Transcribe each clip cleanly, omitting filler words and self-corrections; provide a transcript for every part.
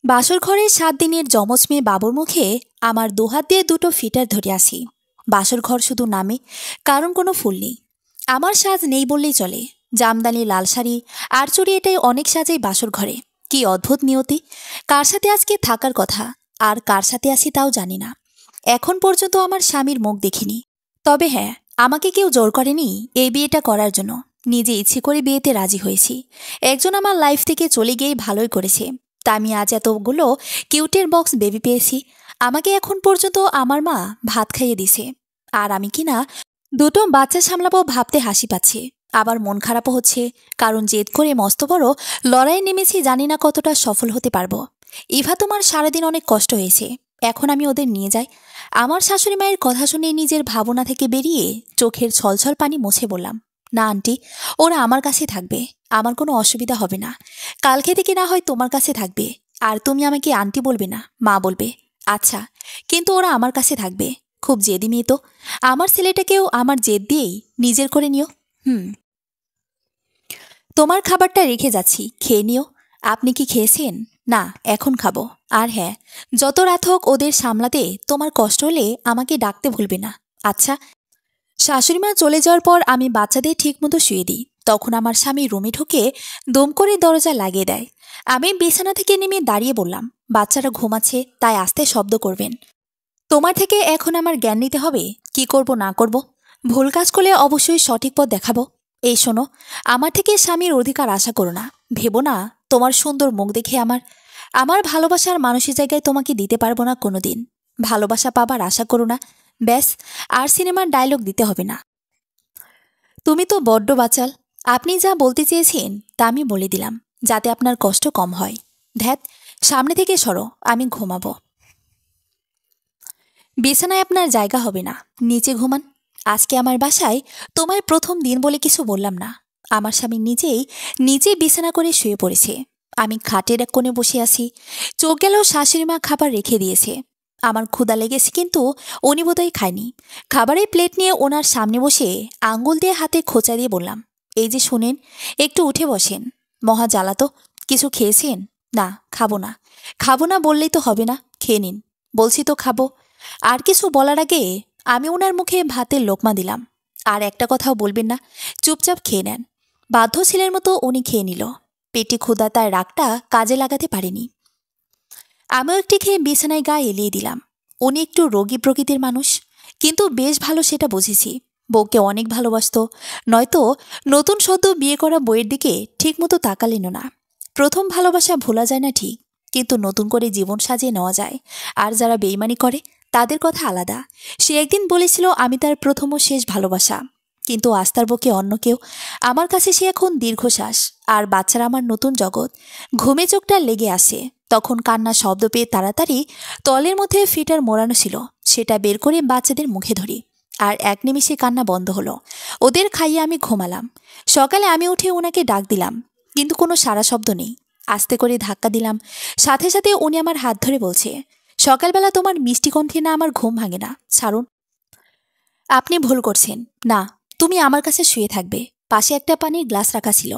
বাসর ঘরের 7 দিনের যমজ মেয়ে বাবুর মুখে আমার দুহাত দিয়ে দুটো ফিটার ধরে আসি। বাসর ঘর শুধু নামে, কারণ কোনো ফুল নেই। আমার সাজ নেই বললেই চলে। জামদানি লাল শাড়ি আর চুড়ি, এটাই অনেক সাজাই বাসর ঘরে। কি অদ্ভুত নিয়তি! কার সাথে আজকে থাকার কথা আর কার সাথে আসি তাও জানি না। এখন পর্যন্ত আমার স্বামীর মুখ দেখিনি। তবে হ্যাঁ, আমাকে কেউ জোর করেনি এই বিয়েটা করার জন্য। নিজে ইচ্ছে করে বিয়েতে রাজি হয়েছি। একজন আমার লাইফ থেকে চলে গিয়েই ভালোই করেছে। তা আমি আজ এতগুলো কিউটের বক্স বেবি পেয়েছি। আমাকে এখন পর্যন্ত আমার মা ভাত খাইয়ে দিছে। আর আমি কিনা দুটো বাচ্চা সামলাবো ভাবতে হাসি পাচ্ছে। আবার মন খারাপও হচ্ছে, কারণ জেদ করে মস্ত বড় লড়াইয়ে নেমেছি, জানি না কতটা সফল হতে পারবো। ইভা, তোমার সারাদিন অনেক কষ্ট হয়েছে, এখন আমি ওদের নিয়ে যাই। আমার শাশুড়ি মায়ের কথা শুনে নিজের ভাবনা থেকে বেরিয়ে চোখের ছলছল পানি মুছে বললাম, না আন্টি, ওরা আমার কাছে থাকবে। আমার কোনো অসুবিধা হবে না। কালকে থেকে না হয় তোমার কাছে থাকবে। আর তুমি আমাকে আন্টি বলবে না, মা বলবে। আচ্ছা, কিন্তু ওরা আমার কাছে থাকবে। খুব জেদি মেয়ে তো। আমার ছেলেটাকেও আমার জেদ দিয়েই নিজের করে নিও। হুম। তোমার খাবারটা রেখে যাচ্ছি, খেয়ে নিও। আপনি কি খেয়েছেন? না, এখন খাবো। আর হ্যাঁ, যত রাত হোক ওদের সামলাতে তোমার কষ্ট হলে আমাকে ডাকতে ভুলবে না। আচ্ছা। শাশুড়িমা চলে যাওয়ার পর আমি বাচ্চাদের ঠিকমতো শুয়ে দিই। তখন আমার স্বামী রুমে ঢুকে দম করে দরজা লাগিয়ে দেয়। আমি বিছানা থেকে নেমে দাঁড়িয়ে বললাম, বাচ্চারা ঘুমাচ্ছে, তাই আস্তে শব্দ করবেন। তোমার থেকে এখন আমার জ্ঞান নিতে হবে, কি করব না করব। ভুল কাজ করলে অবশ্যই সঠিক পথ দেখাবো। এই শোনো, আমার থেকে স্বামীর অধিকার আশা করো না। ভেবো না তোমার সুন্দর মুখ দেখে আমার আমার ভালোবাসার মানুষের জায়গায় তোমাকে দিতে পারবো না কোনোদিন। ভালোবাসা পাবার আশা করো না। ব্যাস, আর সিনেমার ডায়লগ দিতে হবে না। তুমি তো বড্ড বাচাল। আপনি যা বলতে চেয়েছেন তা আমি বলে দিলাম, যাতে আপনার কষ্ট কম হয়। ধ্যাত, সামনে থেকে সরো, আমি ঘুমাবো। বিছানায় আপনার জায়গা হবে না, নিচে ঘুমান। আজকে আমার বাসায় তোমার প্রথম দিন বলে কিছু বললাম না। আমার স্বামী নিজেই বিছানা করে শুয়ে পড়েছে। আমি খাটের এক কোণে বসে আছি। চোখ গেল শাশুড়ি মা খাবার রেখে দিয়েছে। আমার ক্ষুধা লেগেছে, কিন্তু উনি বোধহয় খায়নি। খাবারের প্লেট নিয়ে ওনার সামনে বসে আঙ্গুল দিয়ে হাতে খোঁচা দিয়ে বললাম, এই যে শুনেন, একটু উঠে বসেন। মহা জ্বালা তো। কিছু খেয়েছেন? না, খাবো না। খাবো না বললেই তো হবে না, খেয়ে নিন। বলছি তো খাবো। আর কিছু বলার আগে আমি ওনার মুখে ভাতের লোকমা দিলাম। আর একটা কথাও বলবেন না, চুপচাপ খেয়ে নেন। বাধ্য ছেলের মতো উনি খেয়ে নিল। পেটে ক্ষুধা তার রাগটা কাজে লাগাতে পারেনি। আমিও একটি খেয়ে বিছানায় গা এলিয়ে দিলাম। উনি একটু রোগী প্রকৃতির মানুষ, কিন্তু বেশ ভালো সেটা বুঝেছি। বউকে অনেক ভালোবাসত, নয়তো নতুন সদ্য বিয়ে করা বইয়ের দিকে ঠিকমতো তাকালেনও না। প্রথম ভালোবাসা ভোলা যায় না ঠিক, কিন্তু নতুন করে জীবন সাজিয়ে নেওয়া যায়। আর যারা বেইমানি করে তাদের কথা আলাদা। সে একদিন বলেছিল আমি তার প্রথম ও শেষ ভালোবাসা, কিন্তু আজ তার বুকে অন্য কেউ। আমার কাছে সে এখন দীর্ঘশ্বাস, আর বাচ্চারা আমার নতুন জগৎ। ঘুমে চোখটা লেগে আসে, তখন কান্নার শব্দ পেয়ে তাড়াতাড়ি তলের মধ্যে ফিটার মোড়ানো ছিল সেটা বের করে বাচ্চাদের মুখে ধরি। আর এক নিমিষে কান্না বন্ধ হলো। ওদের খাইয়ে আমি ঘুমালাম। সকালে আমি উঠে ওনাকে ডাক দিলাম, কিন্তু কোনো সাড়া শব্দ নেই। আস্তে করে ধাক্কা দিলাম, সাথে সাথে উনি আমার হাত ধরে বলছে, সকালবেলা তোমার মিষ্টি কণ্ঠে না আমার ঘুম ভাঙে না, ছাড়ুন। আপনি ভুল করছেন। না, তুমি আমার কাছে শুয়ে থাকবে। পাশে একটা পানির গ্লাস রাখা ছিল।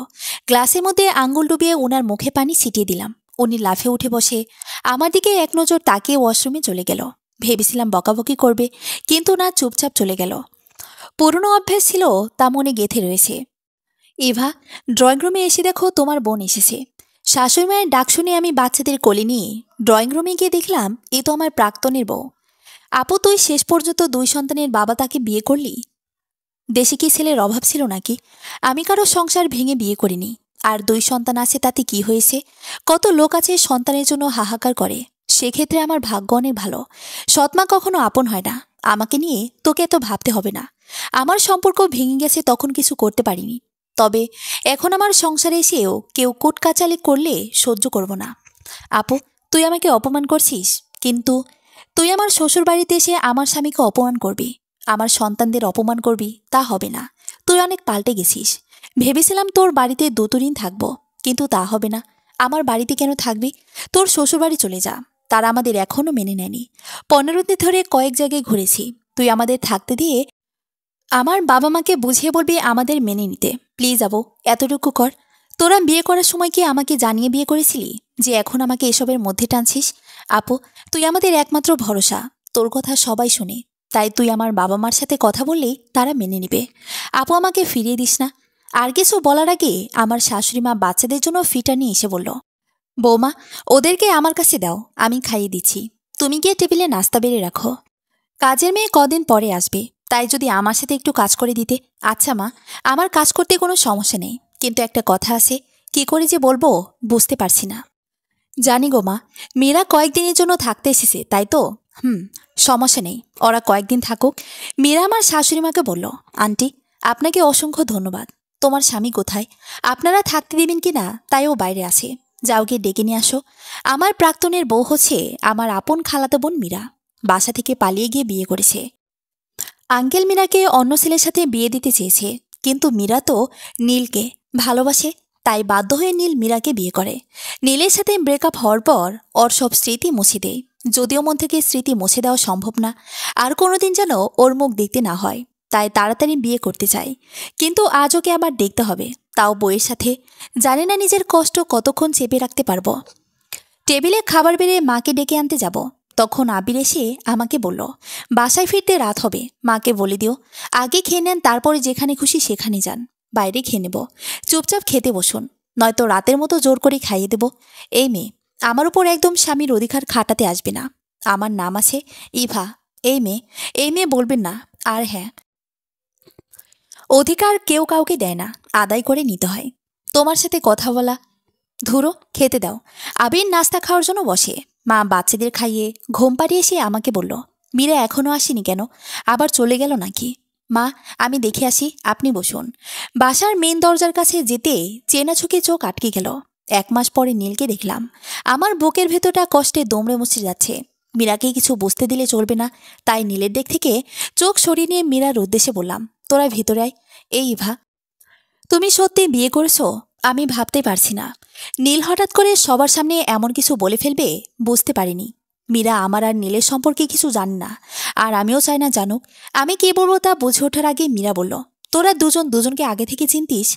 গ্লাসের মধ্যে আঙ্গুল ডুবিয়ে ওনার মুখে পানি ছিটিয়ে দিলাম। উনি লাফে উঠে বসে আমার দিকে এক নজর তাকিয়ে ওয়াশরুমে চলে গেল। ভেবেছিলাম বকাবকি করবে, কিন্তু না, চুপচাপ চলে গেল। পুরনো অভ্যেস ছিল, তা মনে গেঁথে রয়েছে। ইভা, ড্রয়িং রুমে এসে দেখো তোমার বোন এসেছে। শাশুড়ি মায়ের ডাক শুনে আমি বাচ্চাদের কোলে নিয়ে ড্রয়িং রুমে গিয়ে দেখলাম এ তো আমার প্রাক্তনের বউ। আপু, তুই শেষ পর্যন্ত 2 সন্তানের বাবা, তাকে বিয়ে করলি? দেশে কি ছেলের অভাব ছিল নাকি? আমি কারো সংসার ভেঙে বিয়ে করিনি। আর 2 সন্তান আছে তাতে কি হয়েছে? কত লোক আছে সন্তানের জন্য হাহাকার করে। সেক্ষেত্রে আমার ভাগ্য অনেক ভালো। সৎমা কখনো আপন হয় না। আমাকে নিয়ে তোকে এত ভাবতে হবে না। আমার সম্পর্ক ভেঙে গেছে, তখন কিছু করতে পারিনি। তবে এখন আমার সংসারে এসেও কেউ কুটকাচালি করলে সহ্য করব না। আপু, তুই আমাকে অপমান করছিস, কিন্তু তুই আমার শ্বশুর বাড়িতে এসে আমার স্বামীকে অপমান করবি, আমার সন্তানদের অপমান করবি, তা হবে না। তুই অনেক পাল্টে গেছিস। ভেবেছিলাম তোর বাড়িতে দুদিন থাকবো, কিন্তু তা হবে না। আমার বাড়িতে কেন থাকবি? তোর শ্বশুরবাড়ি চলে যা। তারা আমাদের এখনও মেনে নেয়নি। 15 দিন ধরে কয়েক জায়গায় ঘুরেছি। তুই আমাদের থাকতে দিয়ে আমার বাবা মাকে বুঝিয়ে বলবি আমাদের মেনে নিতে। প্লিজ আবু, এতটুকু কর। তোরা বিয়ে করার সময় কি আমাকে জানিয়ে বিয়ে করেছিলি যে এখন আমাকে এসবের মধ্যে টানছিস? আপু, তুই আমাদের একমাত্র ভরসা। তোর কথা সবাই শুনে, তাই তুই আমার বাবা মার সাথে কথা বললেই তারা মেনে নিবে। আপু, আমাকে ফিরিয়ে দিস না। আর কিছু বলার আগে আমার শাশুড়ি মা বাচ্চাদের জন্য ফিটা নিয়ে এসে বলল, বৌমা, ওদেরকে আমার কাছে দাও, আমি খাইয়ে দিচ্ছি। তুমি গিয়ে টেবিলে নাস্তা বেড়ে রাখো। কাজের মেয়ে কদিন পরে আসবে, তাই যদি আমার সাথে একটু কাজ করে দিতে। আচ্ছা মা, আমার কাজ করতে কোনো সমস্যা নেই, কিন্তু একটা কথা আছে, কি করে যে বলবো বুঝতে পারছি না। জানি গো মা, মেয়েরা কয়েকদিনের জন্য থাকতে এসেছে, তাই তো। সমস্যা নেই, ওরা কয়েকদিন থাকুক। মীরা আমার শাশুড়ি মাকে বলল, আন্টি, আপনাকে অসংখ্য ধন্যবাদ। তোমার স্বামী কোথায়? আপনারা থাকতে দিবেন কি না তাই ও বাইরে আছে। যাও গিয়ে ডেকে নিয়ে আসো। আমার প্রাক্তনের বউ হচ্ছে আমার আপন খালাতো বোন মীরা। বাসা থেকে পালিয়ে গিয়ে বিয়ে করেছে। আঙ্কেল মীরাকে অন্য ছেলের সাথে বিয়ে দিতে চেয়েছে, কিন্তু মীরা তো নীলকে ভালোবাসে, তাই বাধ্য হয়ে নীল মীরাকে বিয়ে করে। নীলের সাথে ব্রেকআপ হওয়ার পর ওর সব স্মৃতি মুছে দেয়। যদিও মন থেকে স্মৃতি মুছে দেওয়া সম্ভব না, আর কোনোদিন যেন ওর মুখ দেখতে না হয়, তাই তাড়াতাড়ি বিয়ে করতে চাই। কিন্তু আজ ওকে আবার দেখতে হবে, তাও বইয়ের সাথে। জানি না নিজের কষ্ট কতক্ষণ চেপে রাখতে পারবো। টেবিলে খাবার বেড়ে মাকে ডেকে আনতে যাব, তখন আবির এসে আমাকে বলল, বাসায় ফিরতে রাত হবে, মাকে বলে দিও আগে খেয়ে নেন, তারপরে যেখানে খুশি সেখানে যান। বাইরে খেয়ে নেব, চুপচাপ খেতে বসুন, নয়তো রাতের মতো জোর করে খাইয়ে দেব। এই মেয়ে আমার উপর একদম স্বামীর অধিকার খাটাতে আসবে না। আমার নাম আছে ইভা। এই মেয়ে বলবেন না। আর হ্যাঁ, অধিকার কেউ কাউকে দেয় না, আদায় করে নিতে হয়। তোমার সাথে কথা বলা। ধুরো, খেতে দাও। আবির নাস্তা খাওয়ার জন্য বসে। মা বাচ্চাদের খাইয়ে ঘুম পাড়িয়ে এসে আমাকে বলল, মীরা এখনো আসেনি কেন? আবার চলে গেল নাকি? মা, আমি দেখে আসি, আপনি বসুন। বাসার মেন দরজার কাছে যেতে চেনা চোখে চোখ আটকে গেল। 1 মাস পরে নীলকে দেখলাম। আমার বুকের ভেতরটা কষ্টে দমড়ে মুচড়ে যাচ্ছে। মীরাকে কিছু বুঝতে দিলে চলবে না, তাই নীলের দিক থেকে চোখ সরিয়ে নিয়ে মীরার উদ্দেশ্যে বললাম, তোরা ভেতরে আয়। এই ইভা, তুমি সত্যি বিয়ে করেছো? আমি ভাবতে পারছি না। নীল হঠাৎ করে সবার সামনে এমন কিছু বলে ফেলবে বুঝতে পারিনি। মীরা আমার আর নীলের সম্পর্কে কিছু জানে না, আর আমিও চাই না জানুক। আমি কি বলবো তা বুঝে ওঠার আগে মীরা বলল, তোরা দুজন দুজনকে আগে থেকে চিনতিস?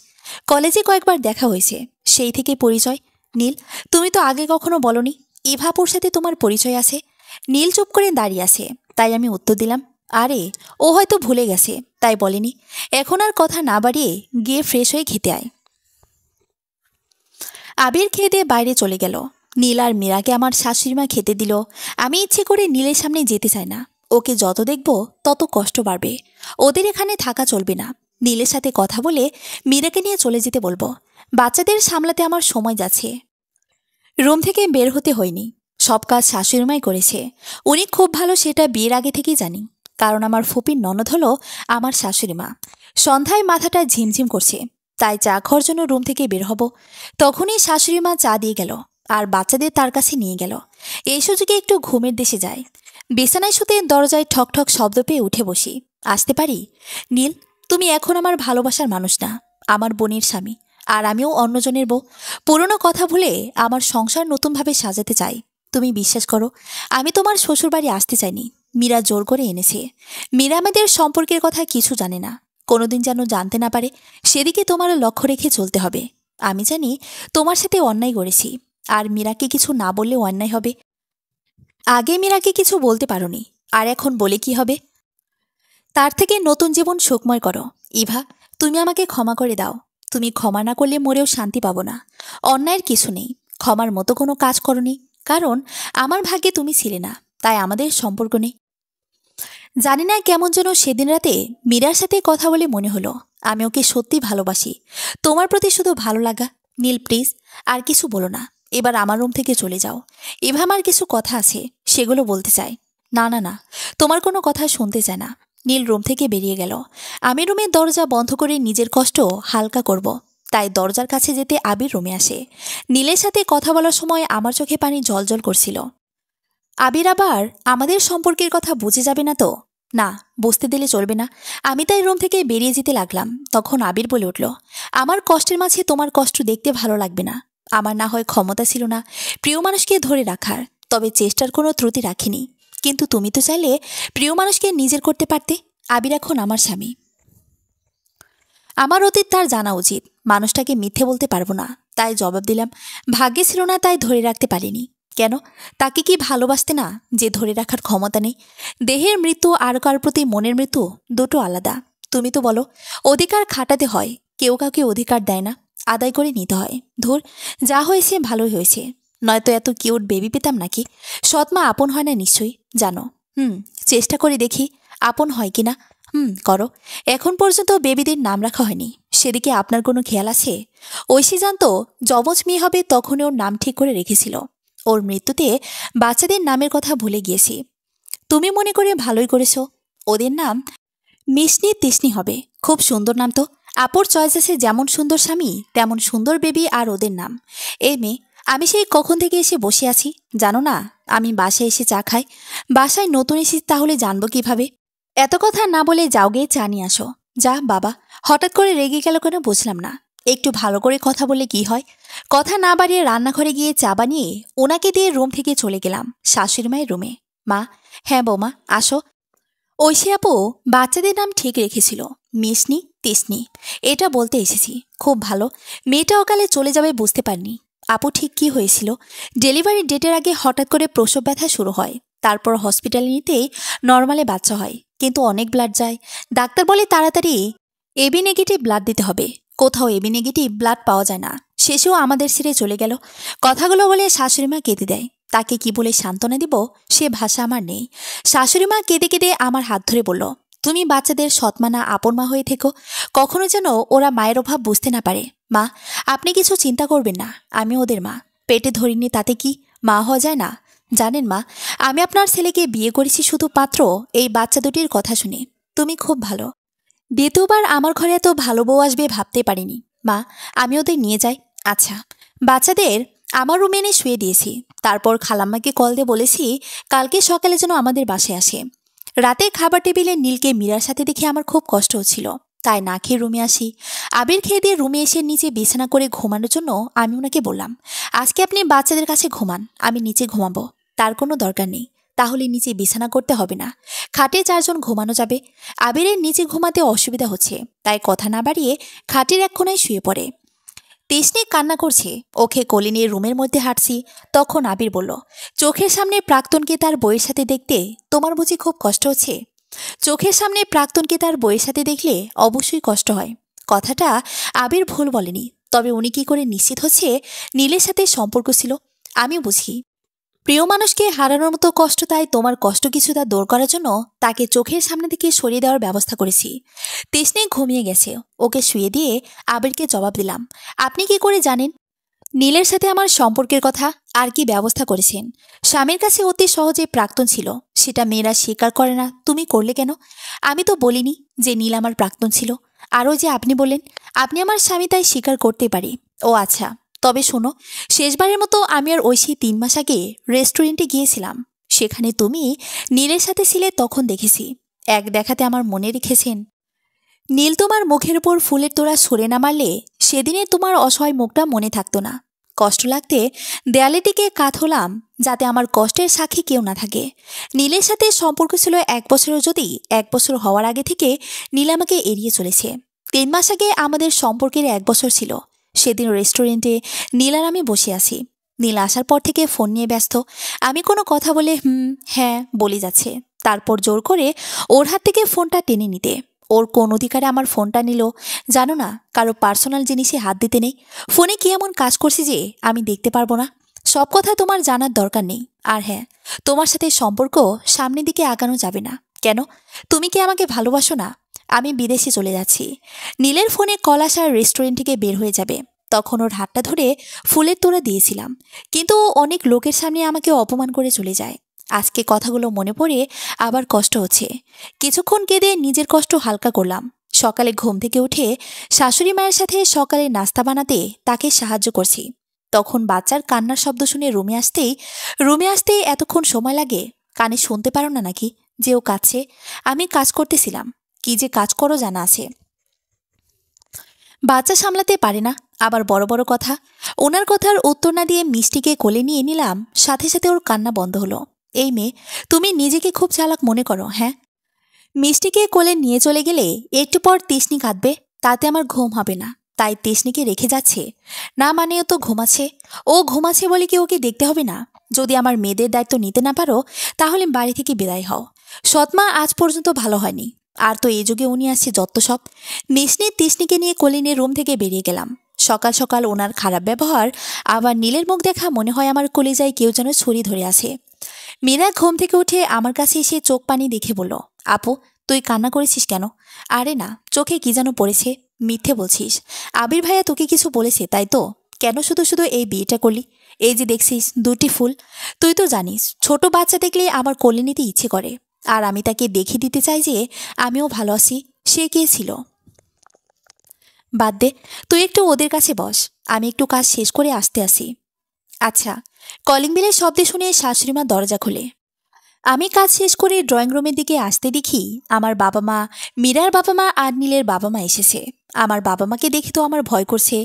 কলেজে কয়েকবার দেখা হয়েছে, সেই থেকে পরিচয়। নীল, তুমি তো আগে কখনো বলনি ইভাপুর সাথে তোমার পরিচয় আছে। নীল চুপ করে দাঁড়িয়ে আছে, তাই আমি উত্তর দিলাম, আরে ও হয়তো ভুলে গেছে, তাই বলেনি। এখন আর কথা না বাড়িয়ে গিয়ে ফ্রেশ হয়ে খেতে আয়। আবির খেয়ে দিয়ে বাইরে চলে গেল। নীল আর মীরাকে আমার শাশুড়িমা খেতে দিল। আমি ইচ্ছে করে নীলের সামনে যেতে চাই না। ওকে যত দেখব তত কষ্ট বাড়বে। ওদের এখানে থাকা চলবে না। নীলের সাথে কথা বলে মীরাকে নিয়ে চলে যেতে বলবো। বাচ্চাদের সামলাতে আমার সময় যাচ্ছে। রুম থেকে বের হতে হয়নি, সব কাজ শাশুড়িমাই করেছে। উনি খুব ভালো, সেটা বিয়ের আগে থেকেই জানি, কারণ আমার ফুপির ননদ হলো আমার শাশুড়িমা। সন্ধ্যায় মাথাটা ঝিমঝিম করছে, তাই চা খাওয়ার জন্য রুম থেকে বের হব। তখনই শাশুড়িমা চা দিয়ে গেল আর বাচ্চাদের তার কাছে নিয়ে গেল। এই সুযোগে একটু ঘুমের দেশে যায়। বিছানায় শুতে দরজায় ঠক ঠক শব্দ পেয়ে উঠে বসি। আসতে পারি? নীল, তুমি এখন আমার ভালোবাসার মানুষ না, আমার বোনের স্বামী। আর আমিও অন্যজনের বউ। পুরনো কথা ভুলে আমার সংসার নতুনভাবে সাজাতে চাই। তুমি বিশ্বাস করো, আমি তোমার শ্বশুরবাড়ি আসতে চাইনি, মীরা জোর করে এনেছে। মীরা আমাদের সম্পর্কের কথা কিছু জানে না, কোনোদিন যেন জানতে না পারে, সেদিকে তোমারও লক্ষ্য রেখে চলতে হবে। আমি জানি তোমার সাথে অন্যায় করেছি, আর মীরাকে কিছু না বললেও অন্যায় হবে। আগে মীরাকে কিছু বলতে পারোনি, আর এখন বলে কি হবে? তার থেকে নতুন জীবন সুখময় করো। ইভা, তুমি আমাকে ক্ষমা করে দাও। তুমি ক্ষমা না করলে মরেও শান্তি পাবো না। অন্যায়ের কিছু নেই, ক্ষমার মতো কোনো কাজ করনি, কারণ আমার ভাগ্যে তুমি ছিলে না, তাই আমাদের সম্পর্ক নেই। জানি না কেমন যেন সেদিন রাতে মীরার সাথে কথা বলে মনে হলো আমি ওকে সত্যি ভালোবাসি। তোমার প্রতি শুধু ভালো লাগা। নীল, প্লিজ আর কিছু বলো না, এবার আমার রুম থেকে চলে যাও। এবার আমার কিছু কথা আছে, সেগুলো বলতে চাই। না না না, তোমার কোনো কথা শুনতে চায় না। নীল রুম থেকে বেরিয়ে গেল। আমি রুমের দরজা বন্ধ করে নিজের কষ্ট হালকা করব, তাই দরজার কাছে যেতে আবির রুমে আসে। নীলের সাথে কথা বলার সময় আমার চোখে পানি জলজল করছিল। আবির আবার আমাদের সম্পর্কের কথা বুঝে যাবে না তো? না, বুঝতে দিলে চলবে না। আমি তাই রুম থেকে বেরিয়ে যেতে লাগলাম, তখন আবির বলে উঠল, আমার কষ্টের মাঝে তোমার কষ্ট দেখতে ভালো লাগবে না। আমার না হয় ক্ষমতা ছিল না প্রিয় মানুষকে ধরে রাখার, তবে চেষ্টার কোনো ত্রুটি রাখিনি। কিন্তু তুমি তো চাইলে প্রিয় মানুষকে নিজের করতে পারতে। আবির এখন আমার স্বামী। আমার অতীত তার জানা উচিত। মানুষটাকে মিথ্যে বলতে পারবো না, তাই জবাব দিলাম, ভাগ্যে ছিল না তাই ধরে রাখতে পারিনি। কেন? তাকে কি ভালোবাসতে না যে ধরে রাখার ক্ষমতা নেই? দেহের মৃত্যু আর কার প্রতি মনের মৃত্যু দুটো আলাদা। তুমি তো বলো অধিকার খাটাতে হয়, কেউ কাউকে অধিকার দেয় না, আদায় করে নিতে হয়। ধুর, যা হয়েছে ভালোই হয়েছে, নয়তো এত কিউট বেবি পেতাম নাকি। সৎমা আপন হয় না নিশ্চয়ই, জানো। চেষ্টা করে দেখি আপন হয় কিনা। করো। এখন পর্যন্ত বেবিদের নাম রাখা হয়নি, সেদিকে আপনার কোনো খেয়াল আছে? ঐশী জানতো যমজ মেয়ে হবে তখনই ওর নাম ঠিক করে রেখেছিল। ওর মৃত্যুতে বাচ্চাদের নামের কথা ভুলে গিয়েছি। তুমি মনে করে ভালোই করেছো। ওদের নাম মিশনি তিশনি হবে। খুব সুন্দর নাম তো। আপুর চয়েস আছে, যেমন সুন্দর স্বামী তেমন সুন্দর বেবি আর ওদের নাম। এই মেয়ে, আমি সেই কখন থেকে এসে বসে আছি জানো না? আমি বাসায় এসে চা খাই। বাসায় নতুন এসেছি, তাহলে জানবো কিভাবে? এত কথা না বলে যাও গে চা নিয়ে আসো। যা বাবা, হঠাৎ করে রেগে গেল কেন বুঝলাম না। একটু ভালো করে কথা বললে কি হয়? কথা না বাড়িয়ে রান্নাঘরে গিয়ে চা বানিয়ে ওনাকে দিয়ে রুম থেকে চলে গেলাম শাশুড়ি মায়ের রুমে। মা, হ্যাঁ বৌমা আসো। ঐশী আপু বাচ্চাদের নাম ঠিক রেখেছিল, মিশনি তিশনি। এটা বলতে এসেছি। খুব ভালো। মেয়েটা অকালে চলে যাবে বুঝতে পারিনি। আপু ঠিক কি হয়েছিল? ডেলিভারি ডেটের আগে হঠাৎ করে প্রসব ব্যথা শুরু হয়, তারপর হসপিটালে নিতেই নর্মালে বাচ্চা হয়, কিন্তু অনেক ব্লাড যায়। ডাক্তার বলে তাড়াতাড়ি এবি নেগেটিভ ব্লাড দিতে হবে। কোথাও এবি নেগেটিভ ব্লাড পাওয়া যায় না। শেষেও আমাদের ছেড়ে চলে গেল। কথাগুলো বলে শাশুড়িমা কেঁদে দেয়। তাকে কি বলে সান্ত্বনা দিব সে ভাষা আমার নেই। শাশুড়িমা কেঁদে কেঁদে আমার হাত ধরে বলল, তুমি বাচ্চাদের সৎমা না আপন মা হয়ে থেকো, কখনো যেন ওরা মায়ের অভাব বুঝতে না পারে। মা, আপনি কিছু চিন্তা করবেন না, আমি ওদের মা। পেটে ধরিনি তাতে কি মা হওয়া যায় না? জানেন মা, আমি আপনার ছেলেকে বিয়ে করেছি শুধু পাত্র এই বাচ্চা দুটির কথা শুনে। তুমি খুব ভালো। দ্বিতীয়বার আমার ঘরে এত ভালো বউ আসবে ভাবতে পারিনি। মা, আমি ওদের নিয়ে যাই। আচ্ছা। বাচ্চাদের আমার রুমে এনে শুয়ে দিয়েছি। তারপর খালাম্মাকে কল দিয়ে বলেছি কালকে সকালে যেন আমাদের বাসায় আসে। রাতে খাবার টেবিলে নীলকে মীরার সাথে দেখে আমার খুব কষ্ট হচ্ছিল, তাই না খেয়ে রুমে আসি। আবির খেয়ে দিয়ে রুমে এসে নিচে বিছানা করে ঘুমানোর জন্য আমি ওনাকে বললাম, আজকে আপনি বাচ্চাদের কাছে ঘুমান, আমি নিচে ঘুমাবো। তার কোনো দরকার নেই, তাহলে নিচে বিছানা করতে হবে না, খাটে 4 জন ঘুমানো যাবে। আবিরের নিচে ঘুমাতে অসুবিধা হচ্ছে, তাই কথা না বাড়িয়ে খাটের এক কোণায় শুয়ে পড়ে। তেশনি কান্না করছে, ওকে কোলে নিয়ে রুমের মধ্যে হাঁটছি। তখন আবির বলল, চোখের সামনে প্রাক্তনকে তার বইয়ের সাথে দেখতে তোমার বুঝি খুব কষ্ট হচ্ছে? চোখের সামনে প্রাক্তনকে তার বইয়ের সাথে দেখলে অবশ্যই কষ্ট হয়। কথাটা আবির ভুল বলেনি, তবে উনি কি করে নিশ্চিত হচ্ছে নীলের সাথে সম্পর্ক ছিল? আমি বুঝি প্রিয় মানুষকে হারানোর মতো কষ্ট, তাই তোমার কষ্ট কিছুটা দূর করার জন্য তাকে চোখের সামনে থেকে সরিয়ে দেওয়ার ব্যবস্থা করেছি। তেশনি ঘুমিয়ে গেছে, ওকে শুয়ে দিয়ে আবিরকে জবাব দিলাম, আপনি কি করে জানেন নীলের সাথে আমার সম্পর্কের কথা? আর কি ব্যবস্থা করেছেন? স্বামীর কাছে অতি সহজে প্রাক্তন ছিল, সেটা মেয়েরা স্বীকার করে না, তুমি করলে কেন? আমি তো বলিনি যে নীল আমার প্রাক্তন ছিল। আরও যে আপনি বললেন আপনি আমার স্বামী, তাই স্বীকার করতে পারি। ও আচ্ছা, তবে শোনো, শেষবারের মতো আমি আর ঐশী 3 মাস আগে রেস্টুরেন্টে গিয়েছিলাম। সেখানে তুমি নীলের সাথে ছিলে, তখন দেখেছি। এক দেখাতে আমার মনে রেখেছেন। নীল তোমার মুখের উপর ফুলের তোড়া ছুঁড়ে না মারলে সেদিনে তোমার অসহায় মুখটা মনে থাকতো না। কষ্ট লাগতে দেয়ালে টিকে কাত হলাম, যাতে আমার কষ্টের সাক্ষী কেউ না থাকে। নীলের সাথে সম্পর্ক ছিল 1 বছরের, যদি 1 বছর হওয়ার আগে থেকে নীল আমাকে এড়িয়ে চলেছে। 3 মাস আগে আমাদের সম্পর্কের 1 বছর ছিল। সেদিন রেস্টুরেন্টে নীল আর আমি বসে আছি। নীল আসার পর থেকে ফোন নিয়ে ব্যস্ত। আমি কোনো কথা বলে হ্যাঁ বলে যাচ্ছে, তারপর জোর করে ওর হাত থেকে ফোনটা টেনে নিতে। ওর কোন অধিকারে আমার ফোনটা নিল জানো না? কারো পার্সোনাল জিনিসে হাত দিতে নেই। ফোনে কি এমন কাজ করছি যে আমি দেখতে পারবো না? সব কথা তোমার জানার দরকার নেই। আর হ্যাঁ, তোমার সাথে সম্পর্ক সামনের দিকে আগানো যাবে না। কেন? তুমি কি আমাকে ভালোবাসো না? আমি বিদেশে চলে যাচ্ছি। নীলের ফোনে কল আসার রেস্টুরেন্ট থেকে বের হয়ে যাবে, তখন ওর হাতটা ধরে ফুলের তোড়া দিয়েছিলাম, কিন্তু ও অনেক লোকের সামনে আমাকে অপমান করে চলে যায়। আজকে কথাগুলো মনে পড়ে আবার কষ্ট হচ্ছে। কিছুক্ষণ কেঁদে নিজের কষ্ট হালকা করলাম। সকালে ঘুম থেকে উঠে শাশুড়ি মায়ের সাথে সকালে নাস্তা বানাতে তাকে সাহায্য করছি। তখন বাচ্চার কান্নার শব্দ শুনে রুমে আসতেই এতক্ষণ সময় লাগে? কানে শুনতে পারো না নাকি যে ও কাঁদছে? আমি কাজ করতেছিলাম। কি যে কাজ করো জানা আছে? বাচ্চা সামলাতে পারে না, আবার বড় বড় কথা। ওনার কথার উত্তর না দিয়ে মিষ্টিকে কোলে নিয়ে নিলাম, সাথে সাথে ওর কান্না বন্ধ হলো। এই মেয়ে, তুমি নিজেকে খুব চালাক মনে করো, হ্যাঁ? মিষ্টিকে কোলে নিয়ে চলে গেলে একটু পর তিশনি কাঁদবে, তাতে আমার ঘুম হবে না, তাই তেশনিকে রেখে যাচ্ছে। না মানে ও তো ঘুমাচ্ছে। ও ঘুমাচ্ছে বলে কি ওকে দেখতে হবে না? যদি আমার মেয়েদের দায়িত্ব নিতে না পারো তাহলে বাড়ি থেকে বিদায় হও। সৎমা আজ পর্যন্ত ভালো হয়নি, আর তো এই যুগে উনি আসছে যত সব। মিশনি তিশনিকে নিয়ে কলিনের রুম থেকে বেরিয়ে গেলাম। সকাল সকাল ওনার খারাপ ব্যবহার, আবার নীলের মুখ দেখা মনে হয় আমার কলিজায় কেউ যেন ছুরি ধরে আছে। মীরা ঘুম থেকে উঠে আমার কাছে এসে চোখ পানি দেখে বলল, আপু তুই কান্না করেছিস কেন? আরে না, চোখে কি যেন পড়েছে। মিথ্যে বলছিস? আবির ভাইয়া তোকে কিছু বলেছে তাই তো? কেন শুধু শুধু এই বিয়েটা করলি? এই যে দেখছিস দুটি ফুল, তুই তো জানিস ছোট বাচ্চা দেখলে আমার কোলে নিতে ইচ্ছে করে। আর আমি তাকে দেখিয়ে দিতে চাই যে আমিও ভালো আছি। সে কে ছিল? বাদ দে, তুই একটু ওদের কাছে বস, আমি একটু কাজ শেষ করে আসতে আসি। আচ্ছা। কলিং বেলের শব্দে শুনে শাশুড়িমা দরজা খোলে। আমি কাজ শেষ করে ড্রয়িং রুমের দিকে আসতে দেখি আমার বাবা মা, মীরার বাবা মা আর নীলের বাবা মা এসেছে। আমার বাবা মাকে দেখে তো আমার ভয় করছে,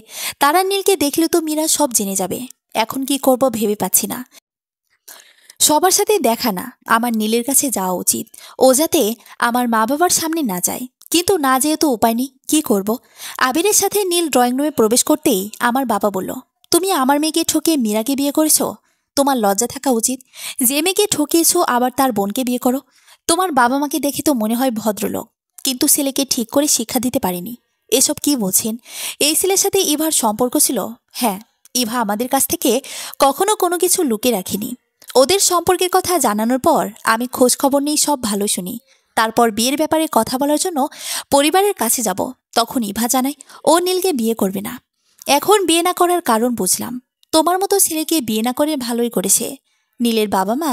তারা নীলকে দেখলে তো মীরা সব জেনে যাবে। এখন কি করব ভেবে পাচ্ছি না। সবার সাথে দেখা না, আমার নীলের কাছে যাওয়া উচিত। ও যাতে আমার মা বাবার সামনে না যায়, কিন্তু না যেয়ে তো উপায় নেই, কি করব। আবিরের সাথে নীল ড্রয়িং রুমে প্রবেশ করতেই আমার বাবা বলল, তুমি আমার মেয়েকে ঠকিয়ে মীরাকে বিয়ে করেছো? তোমার লজ্জা থাকা উচিত। যে মেয়েকে ঠকিয়েছো আবার তার বোনকে বিয়ে করো। তোমার বাবা মাকে দেখে তো মনে হয় ভদ্রলোক, কিন্তু ছেলেকে ঠিক করে শিক্ষা দিতে পারিনি। এসব কি বলছেন? এই ছেলের সাথে ইভার সম্পর্ক ছিল। হ্যাঁ, ইভা আমাদের কাছ থেকে কখনো কোনো কিছু লুকিয়ে রাখেনি। ওদের সম্পর্কের কথা জানানোর পর আমি খোঁজ খবর নিয়ে সব ভালো শুনি। তারপর বিয়ের ব্যাপারে কথা বলার জন্য পরিবারের কাছে যাব, তখন ইভা জানায় ও নীলকে বিয়ে করবে না। এখন বিয়ে না করার কারণ বুঝলাম। তোমার মতো ছেলেকে বিয়ে না করে ভালোই করেছে। নীলের বাবা মা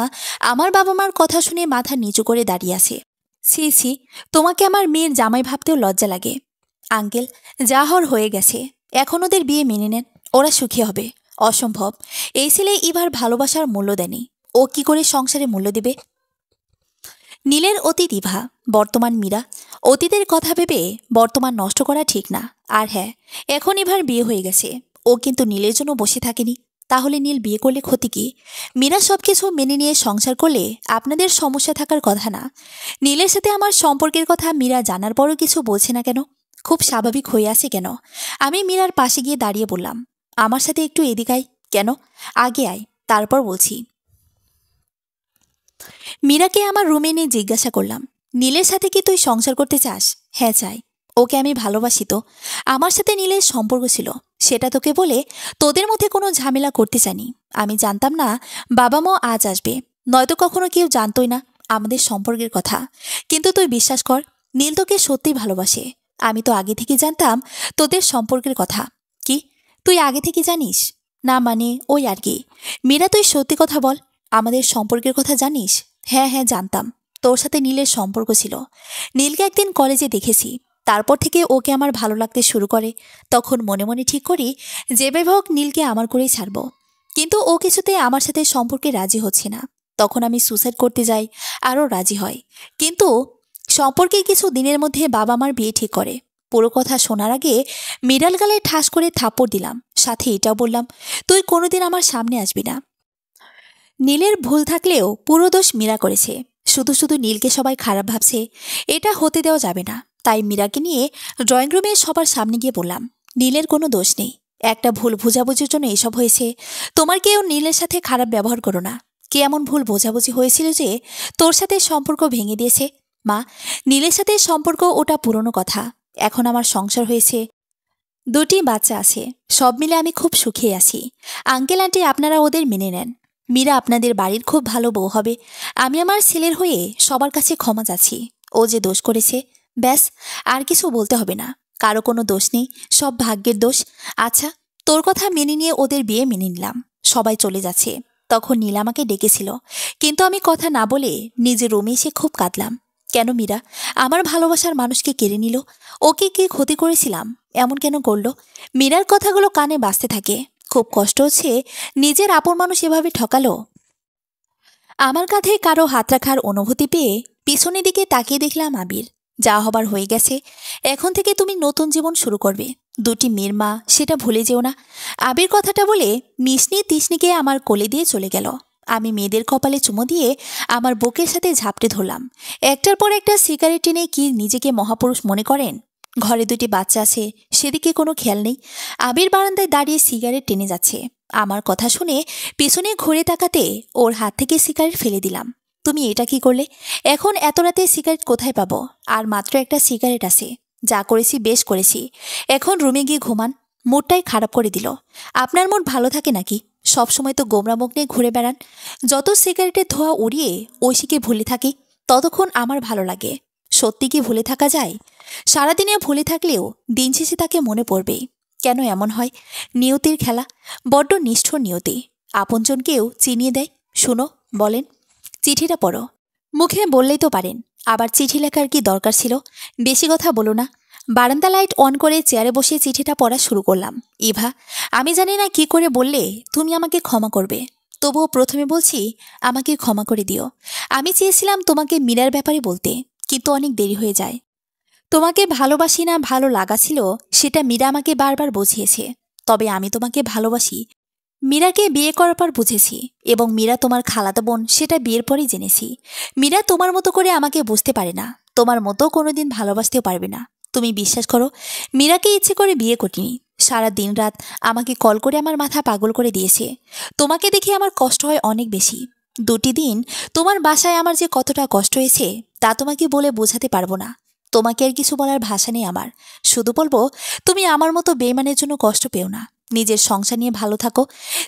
আমার বাবা মার কথা শুনে মাথা নিচু করে দাঁড়িয়ে আছে। ছি ছি, তোমাকে আমার মেয়ের জামাই ভাবতেও লজ্জা লাগে। আঙ্কেল, যা হওয়ার হয়ে গেছে, এখন ওদের বিয়ে মেনে নেন, ওরা সুখী হবে। অসম্ভব, এই ছেলে ইভার ভালোবাসার মূল্য দেয়নি, ও কি করে সংসারে মূল্য দেবে? নীলের অতীত ইভা, বর্তমান মীরা। অতীতের কথা ভেবে বর্তমান নষ্ট করা ঠিক না। আর হ্যাঁ, এখন ইভার বিয়ে হয়ে গেছে, ও কিন্তু নীলের জন্য বসে থাকেনি। তাহলে নীল বিয়ে করলে ক্ষতি কি? মীরা সবকিছু মেনে নিয়ে সংসার করলে আপনাদের সমস্যা থাকার কথা না। নীলের সাথে আমার সম্পর্কের কথা মীরা জানার পরও কিছু বলছে না কেন? খুব স্বাভাবিক হয়ে আছে কেন? আমি মীরার পাশে গিয়ে দাঁড়িয়ে বললাম, আমার সাথে একটু এদিক আয়। কেন? আগে আয়, তারপর বলছি। মীরাকে আমার রুমে নিয়ে জিজ্ঞাসা করলাম, নীলের সাথে কি তুই সংসার করতে চাস? হ্যাঁ চাই। ওকে আমি ভালোবাসি তো। আমার সাথে নীলের সম্পর্ক ছিল, সেটা তোকে বলে তোদের মধ্যে কোনো ঝামেলা করতে চাইনি। আমি জানতাম না বাবা মা আজ আসবে, নয়তো কখনো কেউ জানতই না আমাদের সম্পর্কের কথা। কিন্তু তুই বিশ্বাস কর, নীল তোকে সত্যিই ভালোবাসে। আমি তো আগে থেকে জানতাম তোদের সম্পর্কের কথা। কি, তুই আগে থেকে জানিস? না মানে ওই আর কি। মীরা তুই সত্যি কথা বল, আমাদের সম্পর্কের কথা জানিস? হ্যাঁ হ্যাঁ জানতাম, তোর সাথে নীলের সম্পর্ক ছিল। নীলকে একদিন কলেজে দেখেছি, তারপর থেকে ওকে আমার ভালো লাগতে শুরু করে। তখন মনে মনে ঠিক করি যেভাবে হোক নীলকে আমার করেই ছাড়ব। কিন্তু ও কিছুতে আমার সাথে সম্পর্কে রাজি হচ্ছে না। তখন আমি সুসাইড করতে যাই, আরও রাজি হয়। কিন্তু সম্পর্কে কিছু দিনের মধ্যে বাবা আমার বিয়ে ঠিক করে। পুরো কথা শোনার আগে মিরাল গালে ঠাস করে থাপ্পড় দিলাম, সাথে এটাও বললাম, তুই কোনোদিন আমার সামনে আসবি না। নীলের ভুল থাকলেও পুরো দোষ মীরা করেছে। শুধু শুধু নীলকে সবাই খারাপ ভাবছে, এটা হতে দেওয়া যাবে না। তাই মীরাকে নিয়ে ড্রয়িং রুমে সবার সামনে গিয়ে বললাম, নীলের কোনো দোষ নেই, একটা ভুল বোঝাবুঝির জন্য এসব হয়েছে। তোমার কেউ নীলের সাথে খারাপ ব্যবহার করো না। কে এমন ভুল বোঝাবুঝি হয়েছিল যে তোর সাথে সম্পর্ক ভেঙে দিয়েছে? মা, নীলের সাথে সম্পর্ক ওটা পুরনো কথা। এখন আমার সংসার হয়েছে, দুটি বাচ্চা আছে, সব মিলে আমি খুব সুখে আছি। আঙ্কেল আন্টি আপনারা ওদের মেনে নেন। মীরা আপনাদের বাড়ির খুব ভালো বউ হবে। আমি আমার ছেলের হয়ে সবার কাছে ক্ষমা চাচ্ছি। ও যে দোষ করেছে, ব্যাস, আর কিছু বলতে হবে না। কারো কোনো দোষ নেই, সব ভাগ্যের দোষ। আচ্ছা, তোর কথা মেনে নিয়ে ওদের বিয়ে মেনে নিলাম, সবাই চলে যাচ্ছে। তখন নীল আমাকে ডেকেছিল, কিন্তু আমি কথা না বলে নিজের রুমে এসে খুব কাঁদলাম। কেন মীরা আমার ভালোবাসার মানুষকে কেড়ে নিল? ওকে কি ক্ষতি করেছিলাম? এমন কেন করলো? মীরার কথাগুলো কানে বাজতে থাকে। খুব কষ্ট হচ্ছে, নিজের আপন মানুষ এভাবে ঠকালো। আমার কাঁধে কারো হাত রাখার অনুভূতি পেয়ে পিছনের দিকে তাকিয়ে দেখলাম আবির। যা হবার হয়ে গেছে, এখন থেকে তুমি নতুন জীবন শুরু করবে, দুটি মেয়ের মা, সেটা ভুলে যেও না। আবির কথাটা বলে মিশনি তিশনিকে আমার কোলে দিয়ে চলে গেল। আমি মেয়েদের কপালে চুমো দিয়ে আমার বুকের সাথে ঝাপটে ধরলাম। একটার পর একটা সিগারেট টেনে কি নিজেকে মহাপুরুষ মনে করেন? ঘরে দুটি বাচ্চা আছে, সেদিকে কোনো খেয়াল নেই। আবির বারান্দায় দাঁড়িয়ে সিগারেট টেনে যাচ্ছে। আমার কথা শুনে পিছনে ঘুরে তাকাতে ওর হাত থেকে সিগারেট ফেলে দিলাম। তুমি এটা কি করলে? এখন এত রাতে সিগারেট কোথায় পাবো? আর মাত্র একটা সিগারেট আছে। যা করেছি বেশ করেছি, এখন রুমে গিয়ে ঘুমান। মুডটাই খারাপ করে দিল। আপনার মুড ভালো থাকে নাকি? সবসময় তো গোমরা মুখ নিয়ে ঘুরে বেড়ান। যত সিগারেটের ধোঁয়া উড়িয়ে ঐশীকে ভুলে থাকি ততক্ষণ আমার ভালো লাগে। সত্যি কি ভুলে থাকা যায়? সারাদিনে ভুলে থাকলেও দিন শেষে তাকে মনে পড়বেই। কেন এমন হয়? নিয়তির খেলা। বড্ড নিষ্ঠুর নিয়তি। আপনজনকেও চিনিয়ে দেয়। শুনো, বলেন। চিঠিটা পড়ো। মুখে বললেই তো পারেন, আবার চিঠি লেখার কি দরকার ছিল? বেশি কথা বলো না। বারান্দা লাইট অন করে চেয়ারে বসে চিঠিটা পড়া শুরু করলাম। ইভা, আমি জানি না কি করে বললে তুমি আমাকে ক্ষমা করবে। তবুও প্রথমে বলছি, আমাকে ক্ষমা করে দিও। আমি চেয়েছিলাম তোমাকে মীরার ব্যাপারে বলতে, কিন্তু অনেক দেরি হয়ে যায়। তোমাকে ভালোবাসি না ভালো লাগা ছিল সেটা মীরা আমাকে বারবার বুঝিয়েছে। তবে আমি তোমাকে ভালোবাসি মীরাকে বিয়ে করার পর বুঝেছি, এবং মীরা তোমার খালাতো বোন সেটা বিয়ের পরেই জেনেছি। মীরা তোমার মতো করে আমাকে বুঝতে পারে না, তোমার মতো কোনোদিন ভালোবাসতেও পারবে না। তুমি বিশ্বাস করো, মীরাকে ইচ্ছে করে বিয়ে করিনি। সারা দিন রাত আমাকে কল করে আমার মাথা পাগল করে দিয়েছে। তোমাকে দেখে আমার কষ্ট হয় অনেক বেশি। দুটি দিন তোমার বাসায় আমার যে কতটা কষ্ট হয়েছে তা তোমাকে বলে বোঝাতে পারবো না। তোমাকে আর কিছু বলার ভাষা নেই আমার। শুধু বলবো, তুমি আমার মতো বেইমানের জন্য কষ্ট পেও না। নিজের সংসার নিয়ে ভালো থাকো।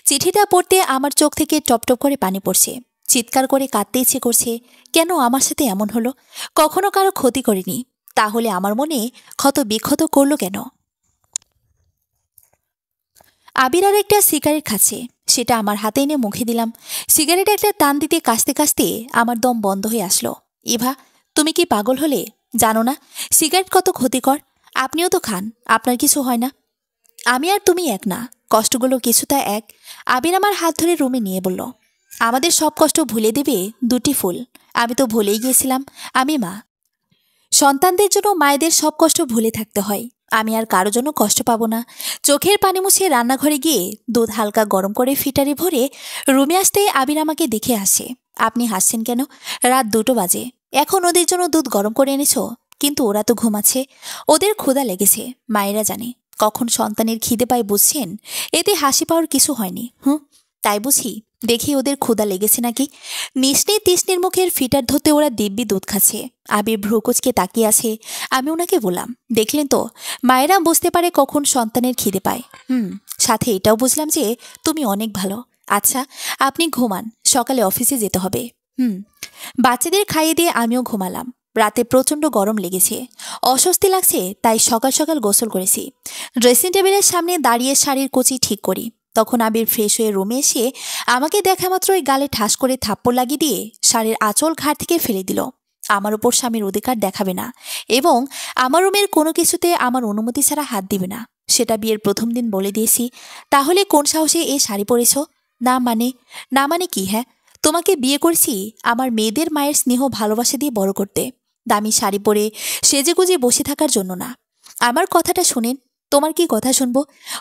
চিঠিটা পড়তে আমার চোখ থেকে টপটপ করে পানি পড়ছে। চিৎকার করে কাঁদতে ইচ্ছে করছে। কেন আমার সাথে এমন হলো? কখনো কারো ক্ষতি করিনি, তাহলে আমার মনে ক্ষত বিক্ষত করলো কেন? আবির আর একটা সিগারেট খাচ্ছে, সেটা আমার হাতে এনে মুখে দিলাম। সিগারেট একটা টান দিতে কাশতে কাশতে আমার দম বন্ধ হয়ে আসলো। ইভা, তুমি কি পাগল হলে? জানো না সিগারেট কত ক্ষতিকর? আপনিও তো খান, আপনার কিছু হয় না। আমি আর তুমি এক না, কষ্টগুলো কিছুটা এক। আবির আমার হাত ধরে রুমে নিয়ে বলল, আমাদের সব কষ্ট ভুলে দেবে দুটি ফুল। আমি তো ভুলেই গিয়েছিলাম আমি মা। সন্তানদের জন্য মায়েদের সব কষ্ট ভুলে থাকতে হয়। আমি আর কারো জন্য কষ্ট পাবো না। চোখের পানি মুছে রান্নাঘরে গিয়ে দুধ হালকা গরম করে ফিটারে ভরে রুমে আসতে আবির আমাকে দেখে আসে। আপনি হাসছেন কেন? রাত 2টো বাজে, এখন ওদের জন্য দুধ গরম করে এনেছো? কিন্তু ওরা তো ঘুমাচ্ছে। ওদের ক্ষুধা লেগেছে, মায়েরা জানে কখন সন্তানের খিদে পায়, বুঝছেন? এতে হাসি পাওয়ার কিছু হয়নি। তাই বুঝি? দেখি ওদের ক্ষুধা লেগেছে নাকি। নিষ্ণে তৃষ্ণের মুখের ফিটার ধরতে ওরা দিব্যি দুধ খাচ্ছে। আবির ভ্রুকুচকে তাকিয়ে আছে। আমি ওনাকে বললাম, দেখলেন তো, মায়েরা বুঝতে পারে কখন সন্তানের খিদে পায়। সাথে এটাও বুঝলাম যে তুমি অনেক ভালো। আচ্ছা, আপনি ঘুমান, সকালে অফিসে যেতে হবে। বাচ্চাদের খাইয়ে দিয়ে আমিও ঘুমালাম। রাতে প্রচণ্ড গরম লেগেছে, অস্বস্তি লাগছে, তাই সকাল সকাল গোসল করেছি। ড্রেসিং টেবিলের সামনে দাঁড়িয়ে শাড়ির কুচি ঠিক করি। তখন আবির ফ্রেশ হয়ে রুমে এসে আমাকে দেখা মাত্রই গালে ঠাস করে থাপ্পড় লাগিয়ে দিয়ে শাড়ির আঁচল ঘাট থেকে ফেলে দিল। আমার উপর স্বামীর অধিকার দেখাবে না, এবং আমার রুমের কোনো কিছুতে আমার অনুমতি ছাড়া হাত দিবে না, সেটা বিয়ের প্রথম দিন বলে দিয়েছি। তাহলে কোন সাহসে এ শাড়ি পরেছ? না মানে কি? হ্যাঁ, তোমাকে বিয়ে করছি আমার মেয়েদের মায়ের স্নেহ ভালোবাসা দিয়ে বড় করতে, দামি শাড়ি পরে সেজেগুজে বসে থাকার জন্য না। আমার কথাটা শুনেন। তোমার কি কথা শুনবো?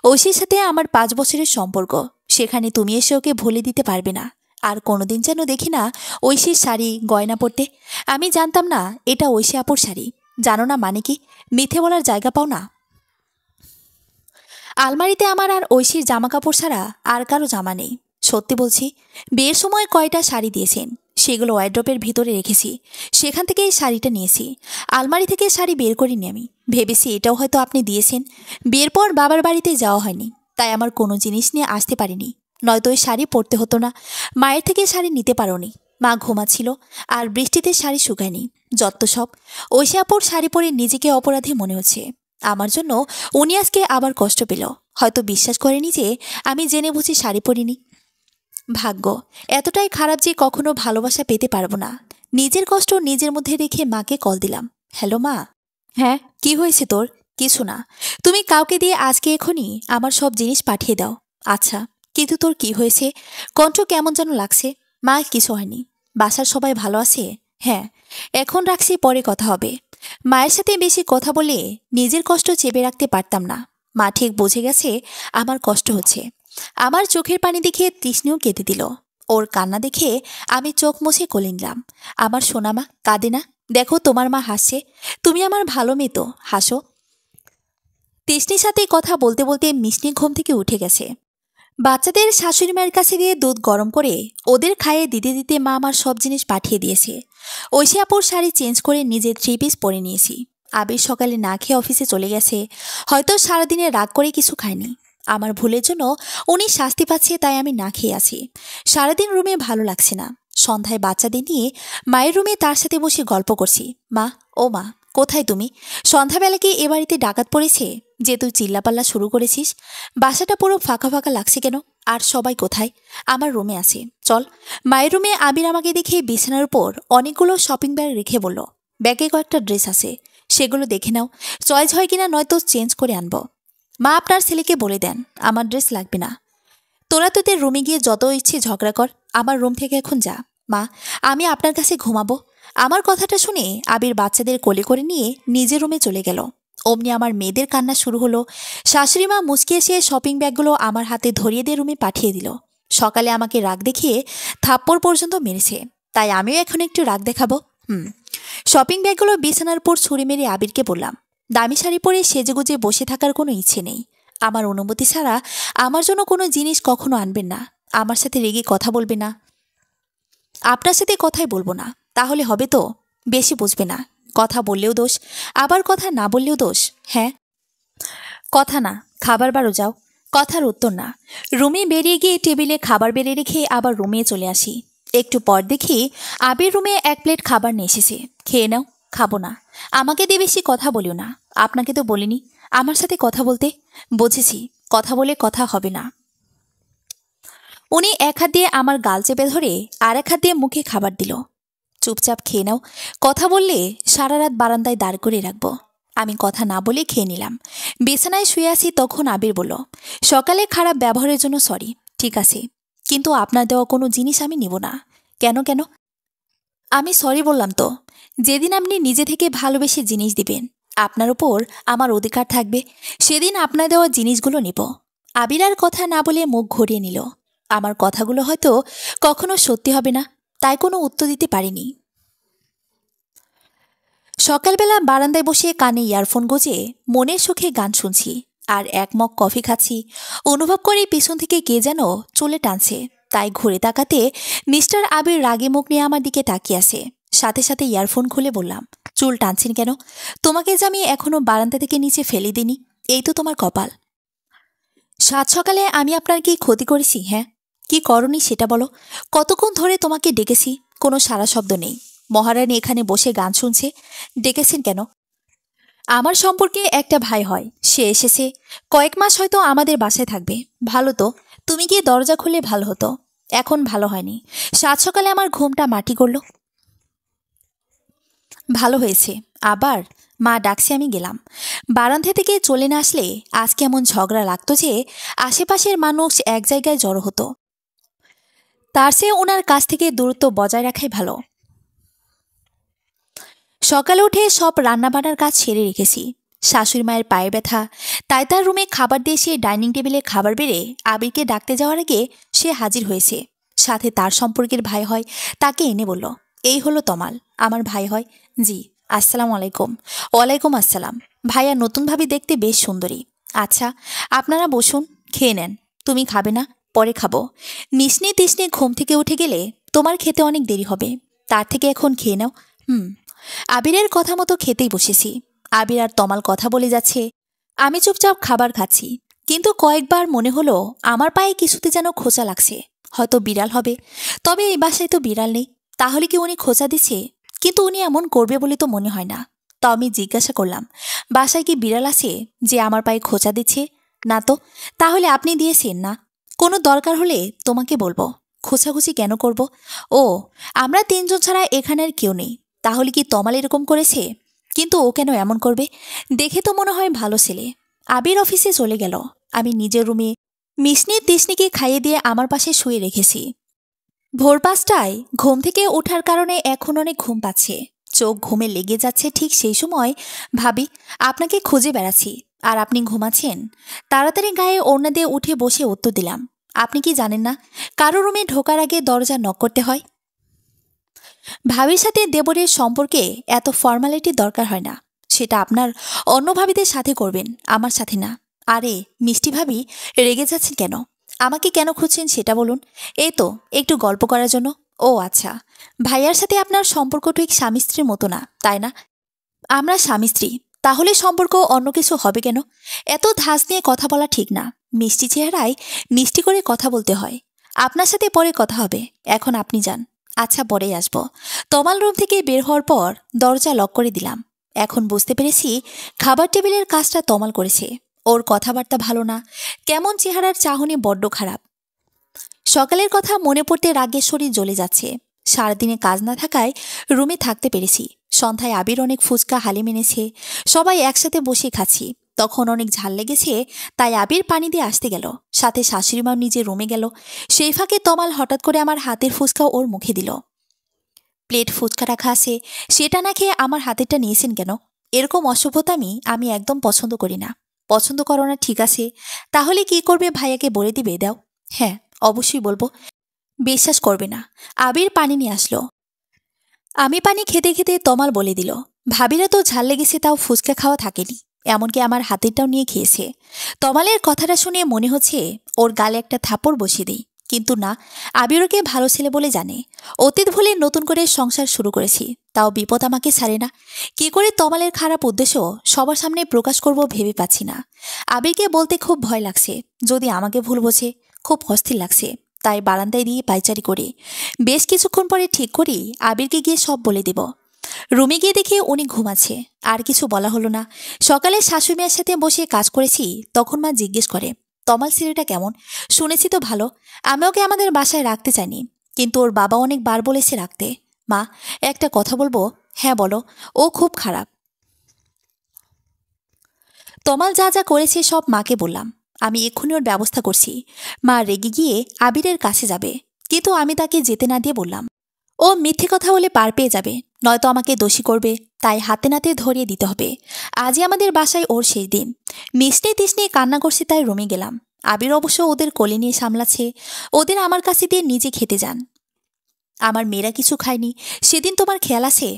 ঐশীর সাথে আমার 5 বছরের সম্পর্ক, সেখানে তুমি এসে ওকে ভুলে দিতে পারবে না। আর কোনোদিন যেন দেখি না ঐশীর শাড়ি গয়না পরতে। আমি জানতাম না এটা ঐশী আপুর শাড়ি। জানো না মানে কি? মিথ্যে বলার জায়গা পাও না। আলমারিতে আমার আর ঐশীর জামা কাপড় ছাড়া আর কারো জামা নেই। সত্যি বলছি, বিয়ের সময় কয়টা শাড়ি দিয়েছেন, সেগুলো ওয়ার্ড্রপের ভিতরে রেখেছি। সেখান থেকে এই শাড়িটা নিয়েছি। আলমারি থেকে শাড়ি বের করিনি আমি। ভেবেছি এটাও হয়তো আপনি দিয়েছেন। বিয়ের পর বাবার বাড়িতে যাওয়া হয়নি, তাই আমার কোনো জিনিস নিয়ে আসতে পারিনি। নয়তো ওই শাড়ি পরতে হতো না। মায়ের থেকে শাড়ি নিতে পারোনি, মা ঘুমাচ্ছিল, আর বৃষ্টিতে শাড়ি শুকায়নি। যত সব। ঐশী আপুর শাড়ি পরে নিজেকে অপরাধী মনে হচ্ছে আমার জন্য। উনি আজকে আবার কষ্ট পেল। হয়তো বিশ্বাস করেনি যে আমি জেনে বুঝি শাড়ি পরিনি। ভাগ্য এতটাই খারাপ যে কখনো ভালোবাসা পেতে পারবো না। নিজের কষ্ট নিজের মধ্যে রেখে মাকে কল দিলাম। হ্যালো মা। হ্যাঁ, কি হয়েছে তোর? কিছু না। তুমি কাউকে দিয়ে আজকে এখনই আমার সব জিনিস পাঠিয়ে দাও। আচ্ছা, কিন্তু তোর কি হয়েছে? কণ্ঠ কেমন যেন লাগছে। মা, কিছু হয়নি। বাসার সবাই ভালো আছে? হ্যাঁ। এখন রাখছি, পরে কথা হবে। মায়ের সাথে বেশি কথা বলে নিজের কষ্ট চেপে রাখতে পারতাম না। মা ঠিক বুঝে গেছে আমার কষ্ট হচ্ছে। আমার চোখের পানি দেখে তৃষ্ণেও কেঁদে দিল। ওর কান্না দেখে আমি চোখ মুছে কোলে নিলাম। আমার সোনা মা কাঁদে না। দেখো, তোমার মা হাসছে। তুমি আমার ভালো মেয়ে তো, হাসো। তৃষ্ণির সাথে কথা বলতে বলতে মিষ্টি ঘুম থেকে উঠে গেছে। বাচ্চাদের শাশুড়ি মায়ের কাছে দিয়ে দুধ গরম করে ওদের খাইয়ে দিতে দিতে মা আমার সব জিনিস পাঠিয়ে দিয়েছে। ঐশী আপুর শাড়ি চেঞ্জ করে নিজের 3 পিস পরে নিয়েছি। আবির সকালে না খেয়ে অফিসে চলে গেছে, হয়তো সারাদিনে রাগ করে কিছু খায়নি। আমার ভুলের জন্য উনি শাস্তি পাচ্ছে, তাই আমি না খেয়ে আছি। সারাদিন রুমে ভালো লাগছে না। সন্ধ্যায় বাচ্চাদের নিয়ে মায়ের রুমে তার সাথে বসে গল্প করছি। মা, ও মা, কোথায় তুমি? সন্ধ্যাবেলা কি এ বাড়িতে ডাকাত পড়েছে যে তুই চিল্লাপাল্লা শুরু করেছিস? বাসাটা পুরো ফাঁকা ফাঁকা লাগছে কেন? আর সবাই কোথায়? আমার রুমে আছে, চল। মায়ের রুমে আবির আমাকে দেখে বিছানার উপর অনেকগুলো শপিং ব্যাগ রেখে বলল, ব্যাগে কয়েকটা ড্রেস আছে, সেগুলো দেখে নাও, চয়েস হয় কিনা, নয়তো চেঞ্জ করে আনবো। মা আপনার ছেলেকে বলে দেন আমার ড্রেস লাগবে না। তোরা তোদের রুমে গিয়ে যত ইচ্ছে ঝগড়া কর, আমার রুম থেকে এখন যা। মা, আমি আপনার কাছে ঘুমাবো। আমার কথাটা শুনে আবির বাচ্চাদের কোলে করে নিয়ে নিজের রুমে চলে গেল। অমনি আমার মেয়েদের কান্না শুরু হলো। শাশুড়ি মা মুচকি এসে শপিং ব্যাগগুলো আমার হাতে ধরিয়ে দিয়ে রুমে পাঠিয়ে দিল। সকালে আমাকে রাগ দেখিয়ে থাপ্পড় পর্যন্ত মেরেছে, তাই আমিও এখন একটু রাগ দেখাবো। শপিং ব্যাগগুলো বিছানার উপর ছুরি মেরে আবিরকে বললাম, দামি শাড়ি পরে সেজেগুজে বসে থাকার কোনো ইচ্ছে নেই। আমার অনুমতি ছাড়া আমার জন্য কোনো জিনিস কখনো আনবেন না। আমার সাথে রেগে কথা বলবে না। আপনার সাথে কথাই বলবো না, তাহলে হবে তো? বেশি বুঝবে না। কথা বললেও দোষ, আবার কথা না বললেও দোষ। হ্যাঁ, কথা না, খাবার বারো যাও। কথার উত্তর না। রুমে বেরিয়ে গিয়ে টেবিলে খাবার বেড়ে রেখে আবার রুমে চলে আসি। একটু পর দেখি আবির রুমে 1 প্লেট খাবার নিয়ে এসেছে। খেয়ে নাও। খাবো না। আমাকে দিয়ে বেশি কথা বলিও না। আপনাকে তো বলিনি আমার সাথে কথা বলতে। বুঝেছি, কথা বলে কথা হবে না। উনি এক হাত দিয়ে আমার গাল চেপে ধরে আর এক হাত দিয়ে মুখে খাবার দিল। চুপচাপ খেয়ে নাও, কথা বললে সারা রাত বারান্দায় দাঁড় করে রাখবো। আমি কথা না বলে খেয়ে নিলাম। বিছানায় শুয়ে আছি, তখন আবির বলল, সকালে খারাপ ব্যবহারের জন্য সরি। ঠিক আছে, কিন্তু আপনার দেওয়া কোনো জিনিস আমি নিব না। কেন কেন? আমি সরি বললাম তো। যেদিন আপনি নিজে থেকে ভালোবেসে জিনিস দিবেন, আপনার উপর আমার অধিকার থাকবে, সেদিন আপনার দেওয়া জিনিসগুলো নিব। আবির আর কথা না বলে মুখ ঘুরিয়ে নিল। আমার কথাগুলো হয়তো কখনো সত্যি হবে না, তাই কোনো উত্তর দিতে পারিনি। সকালবেলা বারান্দায় বসে কানে ইয়ারফোন গুঁজে মনের সুখে গান শুনছি আর 1 মগ কফি খাচ্ছি। অনুভব করে পিছন থেকে কে যেন চুলে টানছে, তাই ঘুরে তাকাতে মিস্টার আবির রাগে মুখ নিয়ে আমার দিকে তাকিয়ে আছে। সাথে সাথে ইয়ারফোন খুলে বললাম, চুল টানছেন কেন? তোমাকে যে আমি এখনো বারান্দা থেকে নিচে ফেলে দিনি, এই তো তোমার কপাল। সাত সকালে আমি আপনার কি ক্ষতি করেছি? হ্যাঁ, কি করনি সেটা বলো। কতক্ষণ ধরে তোমাকে ডেকেছি, কোনো সারা শব্দ নেই। মহারানী এখানে বসে গান শুনছে, ডেকেছেন কেন? আমার সম্পর্কে একটা ভাই হয়, সে এসেছে। কয়েক মাস হয়তো আমাদের বাসায় থাকবে। ভালো তো, তুমি গিয়ে দরজা খুলে ভালো হতো। এখন ভালো হয়নি। সাত সকালে আমার ঘুমটা মাটি করলো। ভালো হয়েছে। আবার মা ডাকছে, আমি গেলাম। বারান্দা থেকে চলে না আসলে আজ কেমন ঝগড়া লাগতো যে আশেপাশের মানুষ এক জায়গায় জড়ো হতো। তার চেয়ে ওনার কাছ থেকে দূরত্ব বজায় রাখাই ভালো। সকালে উঠে সব রান্নাবান্নার কাজ সেরে রেখেছি। শাশুড়ি মায়ের পায়ে ব্যথা, তাই তার রুমে খাবার দিয়ে সে ডাইনিং টেবিলে খাবার বেড়ে আবিরকে ডাকতে যাওয়ার আগে সে হাজির হয়েছে। সাথে তার সম্পর্কের ভাই হয়, তাকে এনে বলল, এই হলো তমাল, আমার ভাই হয়। জি, আসসালামু আলাইকুম। ওয়ালাইকুম আসসালাম। ভাইয়া নতুন ভাবি দেখতে বেশ সুন্দরী। আচ্ছা, আপনারা বসুন, খেয়ে নেন। তুমি খাবে না? পরে খাবো। নিসনে তিসনে ঘুম থেকে উঠে গেলে তোমার খেতে অনেক দেরি হবে, তার থেকে এখন খেয়ে নাও। আবিরের কথা মতো খেতেই বসেছি। আবির আর তমাল কথা বলে যাচ্ছে, আমি চুপচাপ খাবার খাচ্ছি। কিন্তু কয়েকবার মনে হলো আমার পায়ে কিছুতে যেন খোঁচা লাগছে, হয়তো বিড়াল হবে। তবে এই বাসায় তো বিড়াল নেই, তাহলে কি উনি খোঁচা দিচ্ছে? কিন্তু উনি এমন করবে বলে তো মনে হয় না। তো আমি জিজ্ঞাসা করলাম, বাসায় কি বিড়াল আছে যে আমার পায়ে খোঁচা দিচ্ছে? না তো। তাহলে আপনি দিয়েছেন না? কোনো দরকার হলে তোমাকে বলবো। খোঁচাখুচি কেন করব? ও, আমরা 3 জন ছাড়া এখানের কেউ নেই। তাহলে কি তমাল এরকম করেছে? কিন্তু ও কেন এমন করবে? দেখে তো মনে হয় ভালো ছেলে। আবির অফিসে চলে গেল। আমি নিজের রুমে মিশনি তিশনিকে খাইয়ে দিয়ে আমার পাশে শুয়ে রেখেছি। ভোর 5টায় ঘুম থেকে ওঠার কারণে এখন অনেক ঘুম পাচ্ছে, চোখ ঘুমে লেগে যাচ্ছে। ঠিক সেই সময় ভাবি, আপনাকে খুঁজে বেড়াচ্ছি আর আপনি ঘুমাচ্ছেন। তাড়াতাড়ি গায়ে ওড়না দিয়ে উঠে বসে উত্তর দিলাম, আপনি কি জানেন না কারো রুমে ঢোকার আগে দরজা নক করতে হয়? ভাবির সাথে দেবরের সম্পর্কে এত ফর্মালিটির দরকার হয় না। সেটা আপনার অন্য ভাবিদের সাথে করবেন, আমার সাথে না। আরে মিষ্টি ভাবি, রেগে যাচ্ছেন কেন? আমাকে কেন খুঁজছেন সেটা বলুন। এই তো একটু গল্প করার জন্য। ও আচ্ছা, ভাইয়ার সাথে আপনার সম্পর্ক ঠিক স্বামী স্ত্রীর মতো না, তাই না? আমরা স্বামী স্ত্রী, তাহলে সম্পর্ক অন্য কিছু হবে কেন? এত ধাঁচ নিয়ে কথা বলা ঠিক না। মিষ্টি চেহারায় মিষ্টি করে কথা বলতে হয়। আপনার সাথে পরে কথা হবে, এখন আপনি যান। আচ্ছা, পরেই আসবো। তমাল রুম থেকে বের হওয়ার পর দরজা লক করে দিলাম। এখন বুঝতে পেরেছি খাবার টেবিলের কাজটা তমাল করেছে। ওর কথাবার্তা ভালো না, কেমন চেহারার চাহনি বড্ড খারাপ। সকালের কথা মনে পড়তে রাগে শরীর জ্বলে যাচ্ছে। সারাদিনে কাজ না থাকায় রুমে থাকতে পেরেছি। সন্ধ্যায় আবির অনেক ফুচকা হালিম এনেছে, সবাই একসাথে বসে খাচ্ছি। তখন অনেক ঝাল লেগেছে, তাই আবির পানি দিয়ে আসতে গেল, সাথে শাশুড়িমাও নিজে রুমে গেল। সেই ফাঁকে তমাল হঠাৎ করে আমার হাতের ফুচকা ওর মুখে দিল। প্লেট ফুচকা রাখা আছে, সেটা না খেয়ে আমার হাতেরটা নিয়েছেন কেন? এরকম অসভ্যতামি আমি একদম পছন্দ করি না। পছন্দ করো না, ঠিক আছে, তাহলে কি করবে ভাইয়াকে বলে দিবে দাও। হ্যাঁ, অবশ্যই বলবো। বিশ্বাস করবে না। আবির পানি নিয়ে আসলো। আমি পানি খেতে খেতে তমাল বলে দিল, ভাবিরা তো ঝাল লেগেছে তাও ফুচকা খাওয়া থাকেনি, এমনকি আমার হাতেরটাও নিয়ে খেয়েছে। তমালের কথাটা শুনে মনে হচ্ছে ওর গালে একটা থাপড় বসিয়ে দিই, কিন্তু না, আবির ওকে ভালো ছেলে বলে জানে। অতীত ভুলে নতুন করে সংসার শুরু করেছি, তাও বিপদ আমাকে ছাড়ে না। কি করে তমালের খারাপ উদ্দেশ্য সবার সামনে প্রকাশ করব ভেবে পাচ্ছি না। আবিরকে বলতে খুব ভয় লাগছে, যদি আমাকে ভুল বোঝে। খুব অস্থির লাগছে, তাই বারান্দায় দিয়ে পায়চারি করি। বেশ কিছুক্ষণ পরে ঠিক করি আবিরকে গিয়ে সব বলে দেব। রুমে গিয়ে দেখে উনি ঘুমাচ্ছে, আর কিছু বলা হলো না। সকালে শাশুড়ি মায়ের সাথে বসে কাজ করেছি, তখন মা জিজ্ঞেস করে, তমাল ছেলেটা কেমন? শুনেছি তো ভালো। আমি ওকে আমাদের বাসায় রাখতে চাইনি, কিন্তু ওর বাবা অনেকবার বলেছে রাখতে। মা, একটা কথা বলবো? হ্যাঁ বলো। ও খুব খারাপ। তমাল যা যা করেছে সব মাকে বললাম। আমি এক্ষুনি ওর ব্যবস্থা করছি। মা রেগে গিয়ে আবিরের কাছে যাবে, কিন্তু আমি তাকে যেতে না দিয়ে বললাম, ও মিথ্যে কথা বলে পার পেয়ে যাবে, নয়তো আমাকে দোষী করবে। তাই হাতে নাতে ধরিয়ে দিতে হবে। আজই আমাদের বাসায় ওর শেষ দিন। মিষ্টি তিষ্ণি কান্না করছে, তাই রুমে গেলাম। আবির অবশ্য ওদের কোলে নিয়ে সামলাচ্ছে। ওদের আমার কাছে দিয়ে নিজে খেতে যান। আমার মেয়েরা কিছু খায়নি, সেদিন তোমার খেয়াল আছে?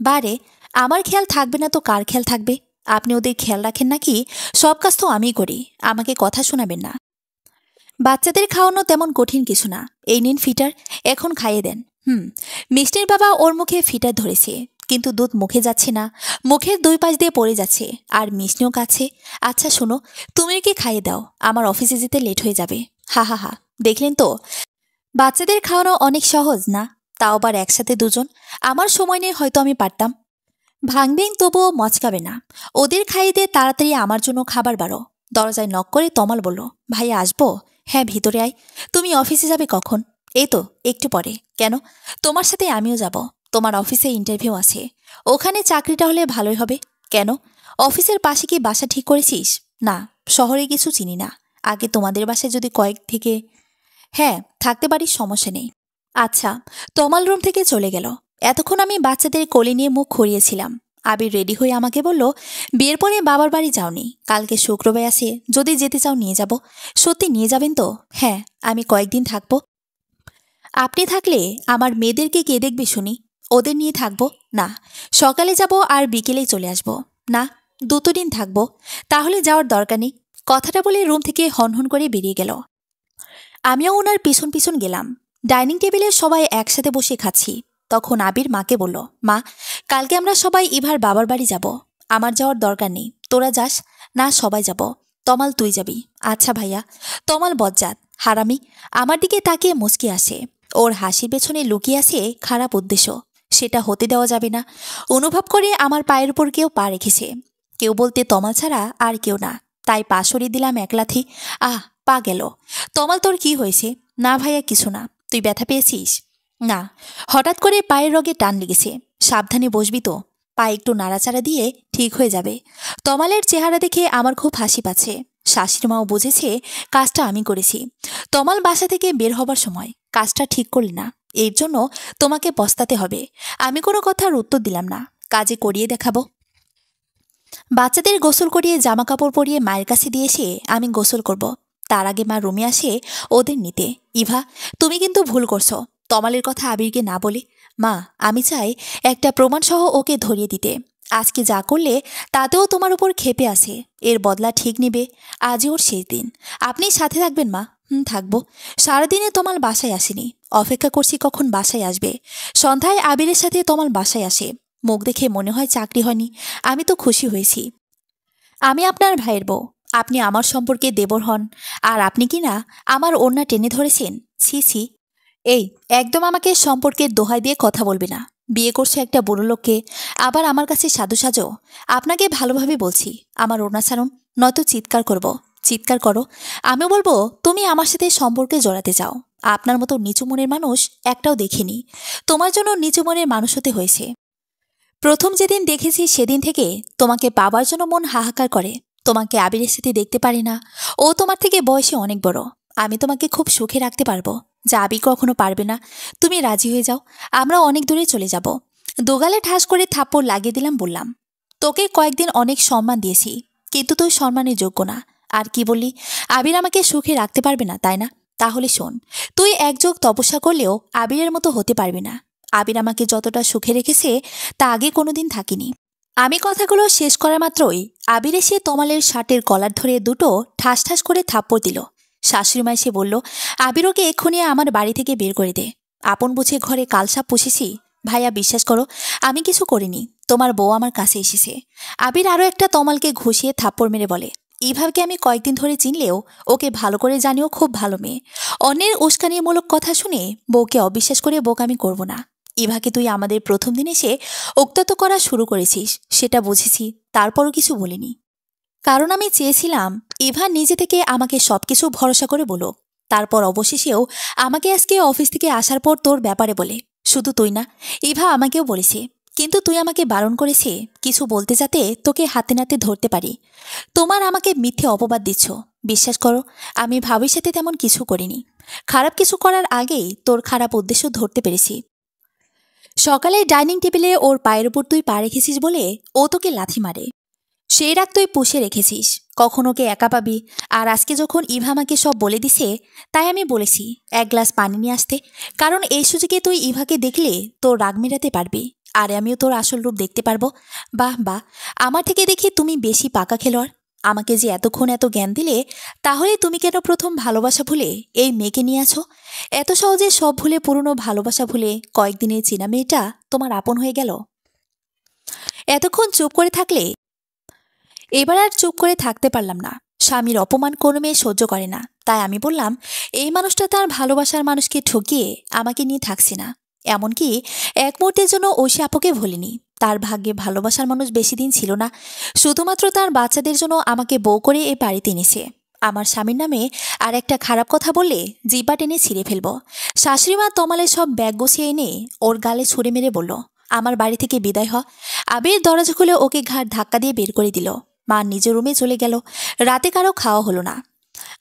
বারে, আমার খেয়াল থাকবে না তো কার খেয়াল থাকবে? আপনি ওদের খেয়াল রাখেন নাকি? সব কাজ তো আমিই করি, আমাকে কথা শোনাবেন না। বাচ্চাদের খাওয়ানো তেমন কঠিন কিছু না। এই নিন ফিটার, এখন খাইয়ে দেন। মিষ্টির বাবা ওর মুখে ফিটার ধরেছে, কিন্তু দুধ মুখে যাচ্ছে না, মুখের দুই পাশ দিয়ে পড়ে যাচ্ছে, আর মিষ্টিও কাছে। আচ্ছা শোনো, তুমি কি খাইয়ে দাও, আমার অফিসে যেতে লেট হয়ে যাবে। হা হা হা, দেখলেন তো, বাচ্চাদের খাওয়ানো অনেক সহজ না, তাও আবার একসাথে দুজন। আমার সময় নেই, হয়তো আমি পারতাম। ভাঙবেন তবুও মচকাবে না। ওদের খাইয়ে দিয়ে তাড়াতাড়ি আমার জন্য খাবার বাড়ো। দরজায় নক করে তমাল বলল, ভাইয়া আসবো? হ্যাঁ, ভিতরে আয়। তুমি অফিসে যাবে কখন? এই তো একটু পরে। কেন? তোমার সাথে আমিও যাব। তোমার অফিসে ইন্টারভিউ আছে, ওখানে চাকরিটা হলে ভালোই হবে। কেন? অফিসের পাশে কি বাসা ঠিক করেছিস? না, শহরে কিছু চিনি না। আগে তোমাদের বাসায় যদি কয়েক থেকে। হ্যাঁ, থাকতে পারিস, সমস্যা নেই। আচ্ছা। তমাল রুম থেকে চলে গেল। এতক্ষণ আমি বাচ্চাদের কোলে নিয়ে মুখ খুঁড়িয়েছিলাম। আবির রেডি হয়ে আমাকে বলল, বিয়ের পরে বাবার বাড়ি যাওনি, কালকে শুক্রবার আছে, যদি যেতে চাও নিয়ে যাব। সত্যি নিয়ে যাবেন তো? হ্যাঁ, আমি কয়েকদিন থাকবো। আপনি থাকলে আমার মেয়েদেরকে কে দেখবে শুনি? ওদের নিয়ে থাকবো না, সকালে যাব আর বিকেলেই চলে আসব। না, দুটো দিন থাকবো। তাহলে যাওয়ার দরকার নেই। কথাটা বলে রুম থেকে হনহন করে বেরিয়ে গেল। আমিও ওনার পিছন পিছন গেলাম। ডাইনিং টেবিলে সবাই একসাথে বসে খাচ্ছি। তখন আবির মাকে বলল, মা, কালকে আমরা সবাই ইভার বাবার বাড়ি যাব। আমার যাওয়ার দরকার নেই, তোরা যাস। না, সবাই যাব। তমাল তুই যাবি? আচ্ছা ভাইয়া। তমাল বজ্জাত, হারামি, আমার দিকে তাকিয়ে মুচকি আসে। ওর হাসির পেছনে লুকিয়ে আছে খারাপ উদ্দেশ্য, সেটা হতে দেওয়া যাবে না। অনুভব করে আমার পায়ের উপর কেউ পা রেখেছে, কেউ বলতে তমাল ছাড়া আর কেউ না। তাই পা সরিয়ে দিলাম এক লাথি। আহ, পা গেল। তমাল, তোর কি হয়েছে? না ভাইয়া, কিছু না। তুই ব্যথা পেয়েছিস? না, হঠাৎ করে পায়ের রগে টান লেগেছে। সাবধানে বসবি তো, পা একটু নাড়াচাড়া দিয়ে ঠিক হয়ে যাবে। তমালের চেহারা দেখে আমার খুব হাসি পাচ্ছে। শাশুড়ি মাও বুঝেছে কাজটা আমি করেছি। তমাল বাসা থেকে বের হবার সময় কাজটা ঠিক করলি না, এর জন্য তোমাকে পস্তাতে হবে। আমি কোনো কথার উত্তর দিলাম না, কাজে করিয়ে দেখাবো। বাচ্চাদের গোসল করিয়ে জামা কাপড় পরিয়ে মায়ের কাছে দিয়ে এসে আমি গোসল করব। তার আগে মা রুমে আসে ওদের নিতে। ইভা, তুমি কিন্তু ভুল করছো, তমালের কথা আবিরকে না বলে। মা, আমি চাই একটা প্রমাণ সহ ওকে ধরিয়ে দিতে। আজকে যা করলে তাতেও তোমার উপর ক্ষেপে আছে। এর বদলা ঠিক নিবে। আজই ওর শেষ দিন। আপনি সাথে থাকবেন মা? থাকবো। সারাদিনে তোমার বাসায় আসেনি। অপেক্ষা করছি কখন বাসায় আসবে। সন্ধ্যায় আবিরের সাথে তোমার বাসায় আসে। মুখ দেখে মনে হয় চাকরি হয়নি। আমি তো খুশি হয়েছি। আমি আপনার ভাইয়ের বউ। আপনি আমার সম্পর্কে দেবর হন। আর আপনি কি না আমার ওড়না টেনে ধরেছেন? ছি ছি। এই, একদম আমাকে সম্পর্কের দোহাই দিয়ে কথা বলবে না। বিয়ে করছো একটা বুড়ো লোককে, আবার আমার কাছে সাধু সাজো। আপনাকে ভালোভাবে বলছি, আমার ওড়না ছাড়ুন, নয়তো চিৎকার করব। চিৎকার করো। আমি বলবো তুমি আমার সাথে সম্পর্কে জড়াতে চাও। আপনার মতো নিচু মনের মানুষ একটাও দেখিনি। তোমার জন্য নিচু মনের মানুষ হতে হয়েছে। প্রথম যেদিন দেখেছি সেদিন থেকে তোমাকে পাবার জন্য মন হাহাকার করে। তোমাকে আবিরের সাথে দেখতে পারি না। ও তোমার থেকে বয়সে অনেক বড়। আমি তোমাকে খুব সুখে রাখতে পারবো, যা আবির কখনো পারবে না। তুমি রাজি হয়ে যাও, আমরা অনেক দূরে চলে যাব। দোগালে ঠাস করে থাপ্পড় লাগিয়ে দিলাম, বললাম, তোকে কয়েকদিন অনেক সম্মান দিয়েছি, কিন্তু তুই সম্মানের যোগ্য না। আর কি বললি? আবির আমাকে সুখে রাখতে পারবে না, তাই না? তাহলে শোন, তুই একযোগ তপস্যা করলেও আবিরের মতো হতে পারবি না। আবির আমাকে যতটা সুখে রেখেছে তা আগে কোনোদিন থাকিনি। আমি কথাগুলো শেষ করা মাত্রই আবির এসে তমালের শার্টের কলার ধরে দুটো ঠাস ঠাস করে থাপ্পড় দিল। শাশুড়িমা এসে বলল, আবির ওকে এক্ষুনি আমার বাড়ি থেকে বের করে দে। আপন বুঝে ঘরে কালসাপ পুষেছি। ভাইয়া, বিশ্বাস করো, আমি কিছু করিনি। তোমার বউ আমার কাছে এসেছে। আবির আরও একটা তমালকে ঘুষিয়ে থাপ্পড় মেরে বলে, ইভাকে আমি কয়েকদিন ধরে চিনলেও ওকে ভালো করে জানিও খুব ভালো মেয়ে। অন্যের উস্কানিমূলক কথা শুনে বউকে অবিশ্বাস করে বোকামি করব না। ইভাকে তুই আমাদের প্রথম দিন এসে উক্তত করা শুরু করেছিস, সেটা বুঝেছি। তারপরও কিছু বলিনি, কারণ আমি চেয়েছিলাম ইভা নিজে থেকে আমাকে সবকিছু ভরসা করে বলো। তারপর অবশেষেও আমাকে আজকে অফিস থেকে আসার পর তোর ব্যাপারে বলে। শুধু তুই না, ইভা আমাকেও বলেছে। কিন্তু তুই আমাকে বারণ করেছে কিছু বলতে, যাতে তোকে হাতে নাতে ধরতে পারি। তোমার আমাকে মিথ্যে অপবাদ দিচ্ছ। বিশ্বাস করো, আমি ভাবির সাথে তেমন কিছু করিনি। খারাপ কিছু করার আগেই তোর খারাপ উদ্দেশ্য ধরতে পেরেছি। সকালে ডাইনিং টেবিলে ওর পায়ের উপর তুই পা রেখেছিস বলে ও তোকে লাথি মারে। সেই রাগ তুই পুষে রেখেছিস, কখন ওকে একা পাবি। আর আজকে যখন ইভা আমাকে সব বলে দিছে, তাই আমি বলেছি এক গ্লাস পানি নিয়ে আসতে। কারণ এই সুযোগে তুই ইভাকে দেখলে তোর রাগ মেটাতে পারবি, আর আমিও তোর আসল রূপ দেখতে পারবো। বাহ বাহ, আমার থেকে দেখি তুমি বেশি পাকা খেলোয়াড়। আমাকে যে এতক্ষণ এত জ্ঞান দিলে, তাহলে তুমি কেন প্রথম ভালোবাসা ভুলে এই মেয়েকে নিয়ে আছো? এত সহজে সব ভুলে, পুরনো ভালোবাসা ভুলে কয়েকদিনের চেনা মেয়েটা তোমার আপন হয়ে গেল। এতক্ষণ চুপ করে থাকলে এবার আর চুপ করে থাকতে পারলাম না। স্বামীর অপমান কোনো মেয়ে সহ্য করে না। তাই আমি বললাম, এই মানুষটা তার ভালোবাসার মানুষকে ঠকিয়ে আমাকে নিয়ে থাকছে না। এমনকি এক মুহূর্তের জন্য ঐশী আপুকে ভুলিনি। তার ভাগ্যে ভালোবাসার মানুষ বেশি দিন ছিল না। শুধুমাত্র তার বাচ্চাদের জন্য আমাকে বউ করে এই বাড়িতে এনেছে। আমার স্বামীর নামে আর একটা খারাপ কথা বললে জিব্বা টেনে ছিঁড়ে ফেলব। শাশুড়িমা তমালে সব ব্যাগ গুছিয়ে এনে ওর গালে ছুঁড়ে মেরে বলল, আমার বাড়ি থেকে বিদায় হ। আবির দরজা খুলে ওকে ঘাট ধাক্কা দিয়ে বের করে দিল। মা নিজের রুমে চলে গেল। রাতে কারো খাওয়া হলো না।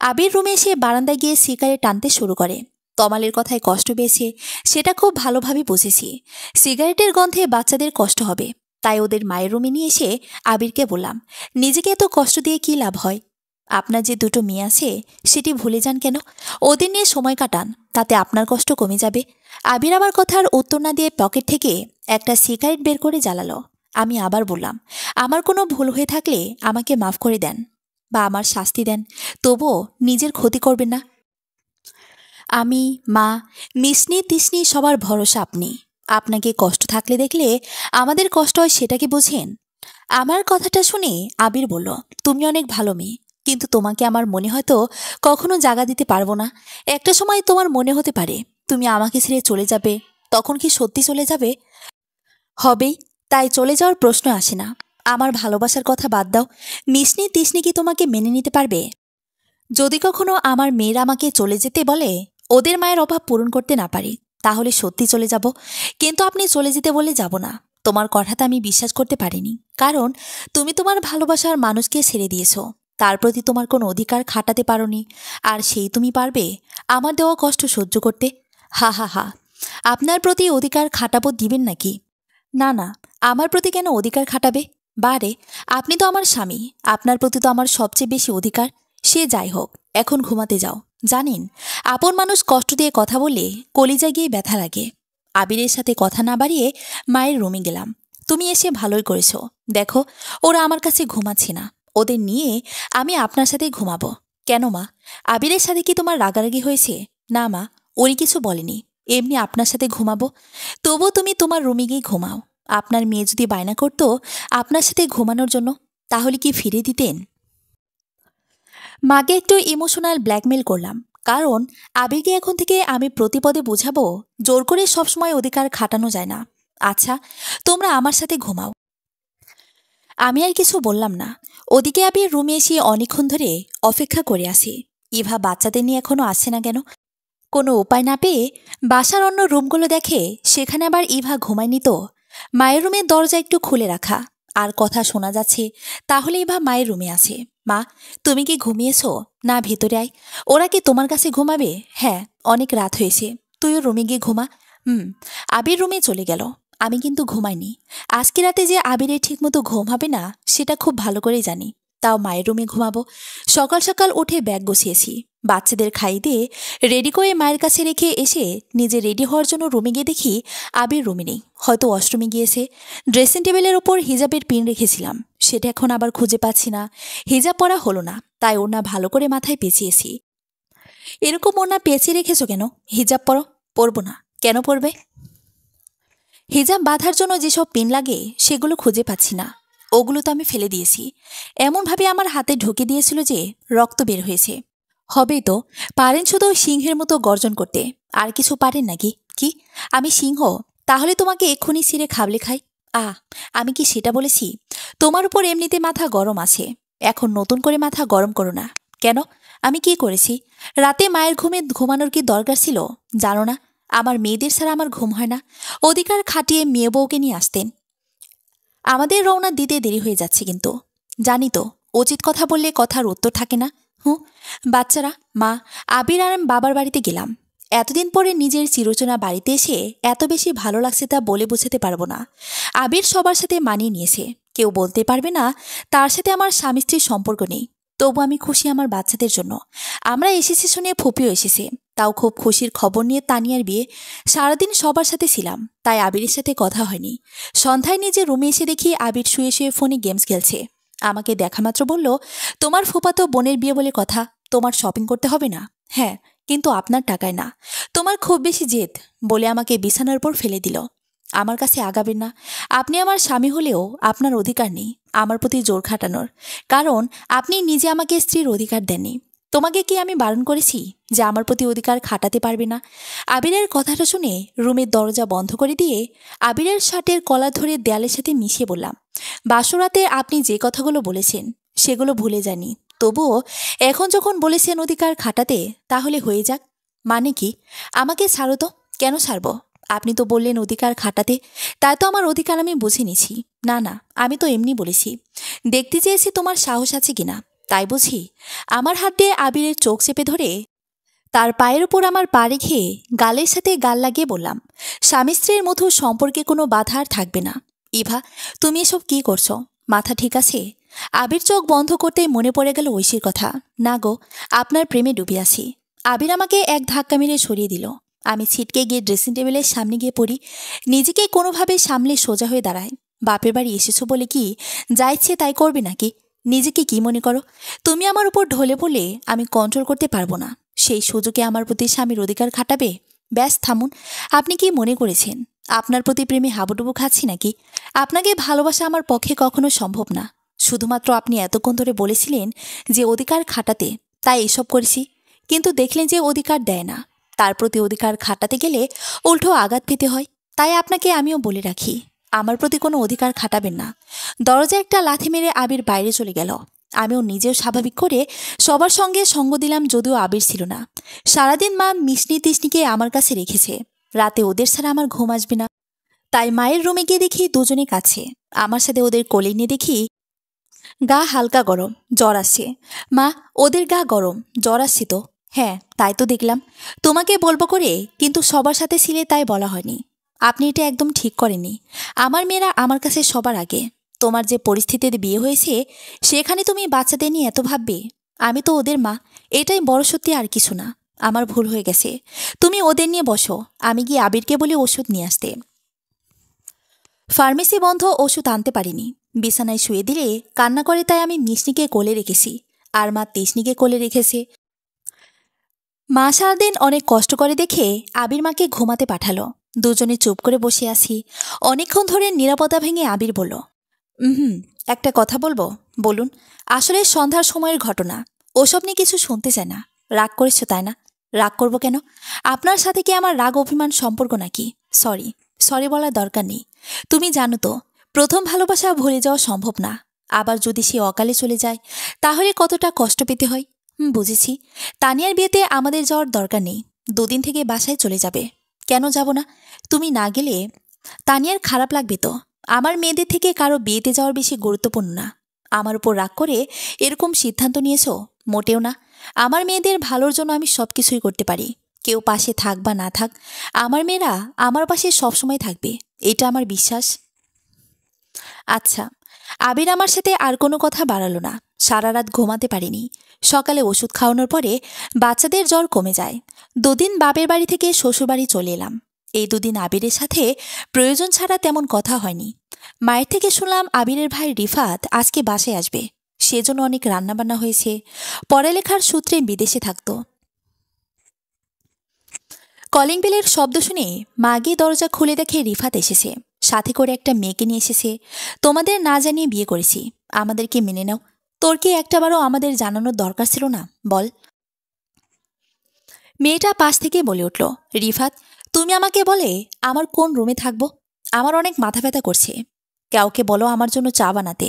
আবির রুমে এসে বারান্দায় গিয়ে সিগারেট টানতে শুরু করে। তমালের কথায় কষ্ট পেয়েছে, সেটা খুব ভালোভাবে বুঝেছি। সিগারেটের গন্ধে বাচ্চাদের কষ্ট হবে, তাই ওদের মায়ের রুমে নিয়ে এসে আবিরকে বললাম, নিজেকে এত কষ্ট দিয়ে কি লাভ হয়? আপনার যে দুটো মেয়ে আছে সেটি ভুলে যান কেন? ওদের নিয়ে সময় কাটান, তাতে আপনার কষ্ট কমে যাবে। আবির আমার কথার উত্তর না দিয়ে পকেট থেকে একটা সিগারেট বের করে জ্বালালো। আমি আবার বললাম, আমার কোনো ভুল হয়ে থাকলে আমাকে মাফ করে দেন, বা আমার শাস্তি দেন, তবুও নিজের ক্ষতি করবেন না। আমি, মা, মিসনি তিসনি সবার ভরসা আপনি। আপনাকে কষ্ট থাকলে দেখলে আমাদের কষ্ট হয়, সেটাকে বোঝেন। আমার কথাটা শুনে আবির বলল, তুমি অনেক ভালো মেয়ে, কিন্তু তোমাকে আমার মনে হয়তো কখনো জাগা দিতে পারবো না। একটা সময় তোমার মনে হতে পারে তুমি আমাকে ছেড়ে চলে যাবে। তখন কি সত্যি চলে যাবে? হবেই। তাই চলে যাওয়ার প্রশ্ন আসে না। আমার ভালোবাসার কথা বাদ দাও। মিসনি তিসনি কি তোমাকে মেনে নিতে পারবে? যদি কখনো আমার মেয়েরা আমাকে চলে যেতে বলে, ওদের মায়ের অভাব পূরণ করতে না পারি, তাহলে সত্যি চলে যাব। কিন্তু আপনি চলে যেতে বলে যাব না। তোমার কথাটা আমি বিশ্বাস করতে পারিনি, কারণ তুমি তোমার ভালোবাসার মানুষকে ছেড়ে দিয়েছ। তার প্রতি তোমার কোনো অধিকার খাটাতে পারোনি। আর সেই তুমি পারবে আমার দেওয়া কষ্ট সহ্য করতে? হা হা হা। আপনার প্রতি অধিকার খাটাবো দিবেন নাকি? না না, আমার প্রতি কেন অধিকার খাটাবে? বারে, আপনি তো আমার স্বামী, আপনার প্রতি তো আমার সবচেয়ে বেশি অধিকার। সে যাই হোক, এখন ঘুমাতে যাও। জানেন, আপন মানুষ কষ্ট দিয়ে কথা বললে কলিজা গিয়ে ব্যথা লাগে। আবিরের সাথে কথা না বাড়িয়ে মায়ের রুমে গেলাম। তুমি এসে ভালোই করেছো। দেখো, ওরা আমার কাছে ঘুমাচ্ছে না, ওদের নিয়ে আমি আপনার সাথে ঘুমাবো। কেন মা, আবিরের সাথে কি তোমার রাগারাগি হয়েছে? না মা, ওরই কিছু বলেনি, এমনি আপনার সাথে ঘুমাবো। তবু তুমি তোমার রুমে গিয়ে ঘুমাও। আপনার মেয়ে যদি বায়না করতো আপনার সাথে ঘুমানোর জন্য, তাহলে কি ফিরে দিতেন? মাকে একটু ইমোশনাল ব্ল্যাকমেল করলাম, কারণ আবেগে এখন থেকে আমি প্রতিপদে বুঝাবো জোর করে সবসময় অধিকার খাটানো যায় না। আচ্ছা, তোমরা আমার সাথে ঘুমাও। আমি আর কিছু বললাম না। ওদিকে আবির রুমে এসে অনেকক্ষণ ধরে অপেক্ষা করে আসি। ইভা বাচ্চাদের নিয়ে এখনো আসছে না কেন? কোনো উপায় না পেয়ে বাসার অন্য রুমগুলো দেখে, সেখানে আবার ইভা ঘুমায়নি তো। মায়ের রুমের দরজা একটু খুলে রাখা, আর কথা শোনা যাচ্ছে। তাহলে ইভা মায়ের রুমে আছে। মা, তুমি কি ঘুমিয়েছো? না, ভেতরে আয়। ওরা কি তোমার কাছে ঘুমাবে? হ্যাঁ, অনেক রাত হয়েছে, তুইও রুমে গিয়ে ঘুমা। আবির রুমে চলে গেল। আমি কিন্তু ঘুমাইনি। আজকে রাতে যে আবিরের ঠিকমতো ঘুম হবে না সেটা খুব ভালো করেই জানি। তাও মায়ের রুমে ঘুমাবো। সকাল সকাল উঠে ব্যাগ গুছিয়েছি, বাচ্চাদের খাই দিয়ে রেডি করে মায়ের কাছে রেখে এসে নিজে রেডি হওয়ার জন্য রুমে গিয়ে দেখি আবির রুমে নেই, হয়তো ওয়াশরুমে গিয়েছে। ড্রেসিং টেবিলের ওপর হিজাবের পিন রেখেছিলাম, সেটা এখন আবার খুঁজে পাচ্ছি না। হিজাব পরা হলো না, তাই ওড়না ভালো করে মাথায় পেঁচিয়েছি। এরকম ওড়না পেঁচিয়ে রেখেছো কেন? হিজাব পরো। পরবো না। কেন পরবে? হিজাব বাঁধার জন্য যেসব পিন লাগে সেগুলো খুঁজে পাচ্ছি না। ওগুলো তো আমি ফেলে দিয়েছি। এমনভাবে আমার হাতে ঢুকে দিয়েছিল যে রক্ত বের হয়েছে। হবেই তো। পারেন শুধু সিংহের মতো গর্জন করতে, আর কিছু পারেন নাকি? কি, আমি সিংহ? তাহলে তোমাকে এক্ষুনি ছিঁড়ে খাবলে খাই। আমি কি সেটা বলেছি? তোমার উপর এমনিতে মাথা গরম আছে, এখন নতুন করে মাথা গরম করো না। কেন? আমি কি করেছি? রাতে মায়ের ঘুমে ঘুমানোর কি দরকার ছিল? জানো না, আমার মেয়েদের ছাড়া আমার ঘুম হয় না। অধিকার খাটিয়ে মেয়ে বউকে নিয়ে আসতেন। আমাদের রওনা দিতে দেরি হয়ে যাচ্ছে কিন্তু। জানি তো, উচিত কথা বললে কথার উত্তর থাকে না। বাচ্চারা, মা, আবির আর আমি বাবার বাড়িতে গেলাম। এতদিন পরে নিজের চিরচেনা বাড়িতে এসে এত বেশি ভালো লাগছে তা বলে বোঝাতে পারবো না। আবির সবার সাথে মানিয়ে নিয়েছে, কেউ বলতে পারবে না তার সাথে আমার স্বামী স্ত্রীর সম্পর্ক নেই। তবু আমি খুশি আমার বাচ্চাদের জন্য। আমরা এসেছি শুনে ফুপিও এসেছে, তাও খুব খুশির খবর নিয়ে তানিয়ার বিয়ে। সারাদিন সবার সাথে ছিলাম, তাই আবিরের সাথে কথা হয়নি। সন্ধ্যায় নিজে রুমে এসে দেখি আবির শুয়ে শুয়ে ফোনে গেমস খেলছে। আমাকে দেখা মাত্র বলল, তোমার ফুফাতো বোনের বিয়ে বলে কথা, তোমার শপিং করতে হবে না? হ্যাঁ, কিন্তু আপনার টাকায় না। তোমার খুব বেশি জেদ, বলে আমাকে বিছানার উপর ফেলে দিল। আমার কাছে আগাবেন না। আপনি আমার স্বামী হলেও আপনার অধিকার নেই আমার প্রতি জোর খাটানোর, কারণ আপনি নিজে আমাকে স্ত্রীর অধিকার দেননি। তোমাকে কি আমি বারণ করেছি যে আমার প্রতি অধিকার খাটাতে পারবে না? আবিরের কথাটা শুনে রুমের দরজা বন্ধ করে দিয়ে আবিরের শার্টের কলার ধরে দেয়ালের সাথে মিশিয়ে বললাম, বাসরাতে আপনি যে কথাগুলো বলেছেন সেগুলো ভুলে যাননি। তবুও এখন যখন বলেছেন অধিকার খাটাতে, তাহলে হয়ে যাক। মানে কি? আমাকে ছাড়ো তো। কেন ছাড়বো? আপনি তো বললেন অধিকার খাটাতে, তাই তো আমার অধিকার আমি বুঝে নিছি। না না, আমি তো এমনি বলেছি। দেখতে চেয়েছি তোমার সাহস আছে কিনা, তাই বুঝি। আমার হাত দিয়ে আবিরের চোখ চেপে ধরে তার পায়ের উপর আমার পা রেখে গালের সাথে গাল লাগিয়ে বললাম, স্বামী স্ত্রীর মধুর সম্পর্কে কোনো বাধা আর থাকবে না। ইভা, তুমি এসব কি করছো? মাথা ঠিক আছে? আবির চোখ বন্ধ করতেই মনে পড়ে গেল ঐশীর কথা। না গো, আপনার প্রেমে ডুবে আছি। আবির আমাকে এক ধাক্কা মেরে সরিয়ে দিল। আমি ছিটকে গিয়ে ড্রেসিং টেবিলের সামনে গিয়ে পড়ি। নিজেকে কোনোভাবে সামলে সোজা হয়ে দাঁড়ায়। বাপের বাড়ি এসেছো বলে কি যা ইচ্ছে তাই করবে নাকি? নিজেকে কি মনে করো? তুমি আমার উপর ঢলে পড়লে আমি কন্ট্রোল করতে পারবো না, সেই সুযোগে আমার প্রতি স্বামীর অধিকার খাটাবে? ব্যাস থামুন। আপনি কি মনে করেছেন আপনার প্রতি প্রেমে হাবুডুবু খাচ্ছি নাকি? আপনাকে ভালোবাসা আমার পক্ষে কখনো সম্ভব না। শুধুমাত্র আপনি এতক্ষণ ধরে বলেছিলেন যে অধিকার খাটাতে, তাই এসব করেছি। কিন্তু দেখলেন যে অধিকার দেয় না, তার প্রতি অধিকার খাটাতে গেলে উল্টো আঘাত পেতে হয়। তাই আপনাকে আমিও বলে রাখি, আমার প্রতি কোনো অধিকার খাটাবেন না। দরজায় একটা লাথি মেরে আবির বাইরে চলে গেল। আমিও নিজেও স্বাভাবিক করে সবার সঙ্গে সঙ্গ দিলাম, যদিও আবির ছিল না। সারাদিন মা মিষ্টি তিষ্ণিকে আমার কাছে রেখেছে, রাতে ওদের ছাড়া আমার ঘুম আসবে না। তাই মায়ের রুমে গিয়ে দেখি দুজনে কাছে। আমার সাথে ওদের কোলে নিয়ে দেখি গা হালকা গরম, জ্বর আসছে। মা, ওদের গা গরম, জ্বর আসছে তো? হ্যাঁ, তাই তো দেখলাম। তোমাকে বলবো করে কিন্তু সবার সাথে ছিলে তাই বলা হয়নি। আপনি এটা একদম ঠিক করেননি। আমার মেয়েরা আমার কাছে সবার আগে। তোমার যে পরিস্থিতিতে বিয়ে হয়েছে সেখানে তুমি বাচ্চাদের নিয়ে এত ভাববে। আমি তো ওদের মা, এটাই বড় সত্যি, আর কিছু না। আমার ভুল হয়ে গেছে। তুমি ওদের নিয়ে বসো, আমি গিয়ে আবিরকে বলে ওষুধ নিয়ে আসতে। ফার্মেসি বন্ধ, ওষুধ আনতে পারিনি। বিছানায় শুয়ে দিলে কান্না করে, তাই আমি মিষ্টিকে কোলে রেখেছি, আর মা তেশনিকে কোলে রেখেছে। মা সারাদিন অনেক কষ্ট করে দেখে আবির মাকে ঘুমাতে পাঠালো। দুজনে চুপ করে বসে আছি। অনেকক্ষণ ধরে নীরবতা ভেঙে আবির বলল, হুম, একটা কথা বলবো? বলুন। আসলে সন্ধ্যার সময়ের ঘটনা, ওসব নিয়ে কিছু শুনতে চায় না। রাগ করেছো তাই না? রাগ করব কেন? আপনার সাথে কি আমার রাগ অভিমান সম্পর্ক নাকি? সরি, সরি বলার দরকার নেই। তুমি জানো তো, প্রথম ভালোবাসা ভুলে যাওয়া সম্ভব না। আবার যদি সে অকালে চলে যায়, তাহলে কতটা কষ্ট পেতে হয়। বুঝেছি। তানিয়ার বিয়েতে আমাদের যাওয়ার দরকার নেই। দুদিন থেকে বাসায় চলে যাবে। কেন যাব না? তুমি না গেলে তানিয়ার খারাপ লাগবে তো। আমার মেয়েদের থেকে কারো বিয়েতে যাওয়ার বেশি গুরুত্বপূর্ণ না। আমার উপর রাগ করে এরকম সিদ্ধান্ত নিয়েছো? মোটেও না। আমার মেয়েদের ভালোর জন্য আমি সব কিছুই করতে পারি। কেউ পাশে থাক বা না থাক, আমার মেয়েরা আমার পাশে সবসময় থাকবে, এটা আমার বিশ্বাস। আচ্ছা। আবির আমার সাথে আর কোনো কথা বাড়ালো না। সারা রাত ঘুমাতে পারিনি। সকালে ওষুধ খাওয়ানোর পরে বাচ্চাদের জ্বর কমে যায়। দুদিন বাপের বাড়ি থেকে শ্বশুরবাড়ি চলে এলাম। এই দুদিন আবিরের সাথে প্রয়োজন ছাড়া তেমন কথা হয়নি। মায়ের থেকে শুনলাম আবিরের ভাই রিফাত আজকে বাসায় আসবে। সেজন্য অনেক রান্নাবান্না হয়েছে। পড়ালেখার সূত্রে বিদেশে থাকত। কলিং বেলের শব্দ শুনে মা গিয়ে দরজা খুলে দেখে রিফাত এসেছে। সাথে করে একটা মেয়েকে নিয়ে এসেছে। তোমাদের না জানিয়ে বিয়ে করেছি, আমাদেরকে মেনে নাও। তোর কি একটাবারও আমাদের জানানোর দরকার ছিল না বল? মেয়েটা পাশ থেকে বলে উঠল, রিফাত, তুমি আমাকে বলে আমার কোন রুমে থাকবো? আমার অনেক মাথা ব্যথা করছে। কাউকে বলো আমার জন্য চা বানাতে।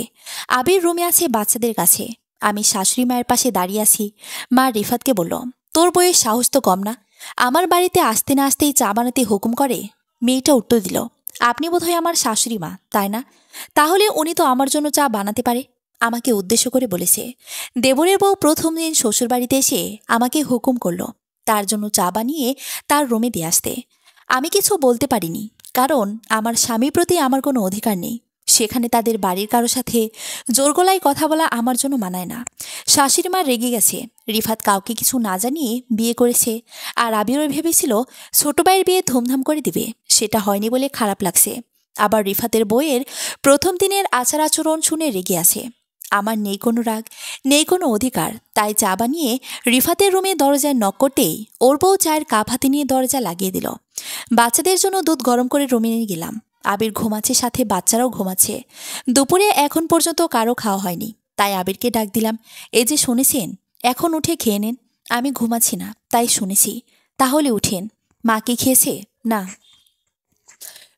আবির রুমে আছে বাচ্চাদের কাছে। আমি শাশুড়ি মায়ের পাশে দাঁড়িয়ে আছি। মা রিফাতকে বলল, তোর বইয়ের সাহস তো কম না, আমার বাড়িতে আসতে না আসতেই চা বানাতে হুকুম করে। মেয়েটা উত্তর দিল, আপনি বোধহয় আমার শাশুড়ি মা, তাই না? তাহলে উনি তো আমার জন্য চা বানাতে পারে। আমাকে উদ্দেশ্য করে বলেছে। দেবরের বউ প্রথম দিন শ্বশুরবাড়িতে এসে আমাকে হুকুম করলো তার জন্য চা বানিয়ে তার রুমে দিয়ে আসতে। আমি কিছু বলতে পারিনি, কারণ আমার স্বামীর প্রতি আমার কোনো অধিকার নেই। সেখানে তাদের বাড়ির কারো সাথে জোর গলায় কথা বলা আমার জন্য মানায় না। শাশুড়ি মা রেগে গেছে। রিফাত কাউকে কিছু না জানিয়ে বিয়ে করেছে। আর আবিরও ভেবেছিল ছোট ভাইয়ের বিয়ে ধুমধাম করে দিবে। সেটা হয়নি বলে খারাপ লাগছে। আবার রিফাতের বইয়ের প্রথম দিনের আচার আচরণ শুনে রেগে আছে। আমার নেই কোনো রাগ, নেই কোনো অধিকার। তাই চা বানিয়ে রিফাতের রুমে দরজায় নক করতেই ওর বউ চায়ের কাপ হাতে নিয়ে দরজা লাগিয়ে দিল। বাচ্চাদের জন্য দুধ গরম করে রুমে নিয়ে গেলাম। আবির ঘুমাচ্ছে, সাথে বাচ্চারাও ঘুমাচ্ছে। দুপুরে এখন পর্যন্ত কারো খাওয়া হয়নি। তাই আবিরকে ডাক দিলাম, এই যে শুনেছেন, এখন উঠে খেয়ে নেন। আমি ঘুমাচ্ছি না, তাই শুনেছি। তাহলে উঠেন। মা কি খেয়েছে? না,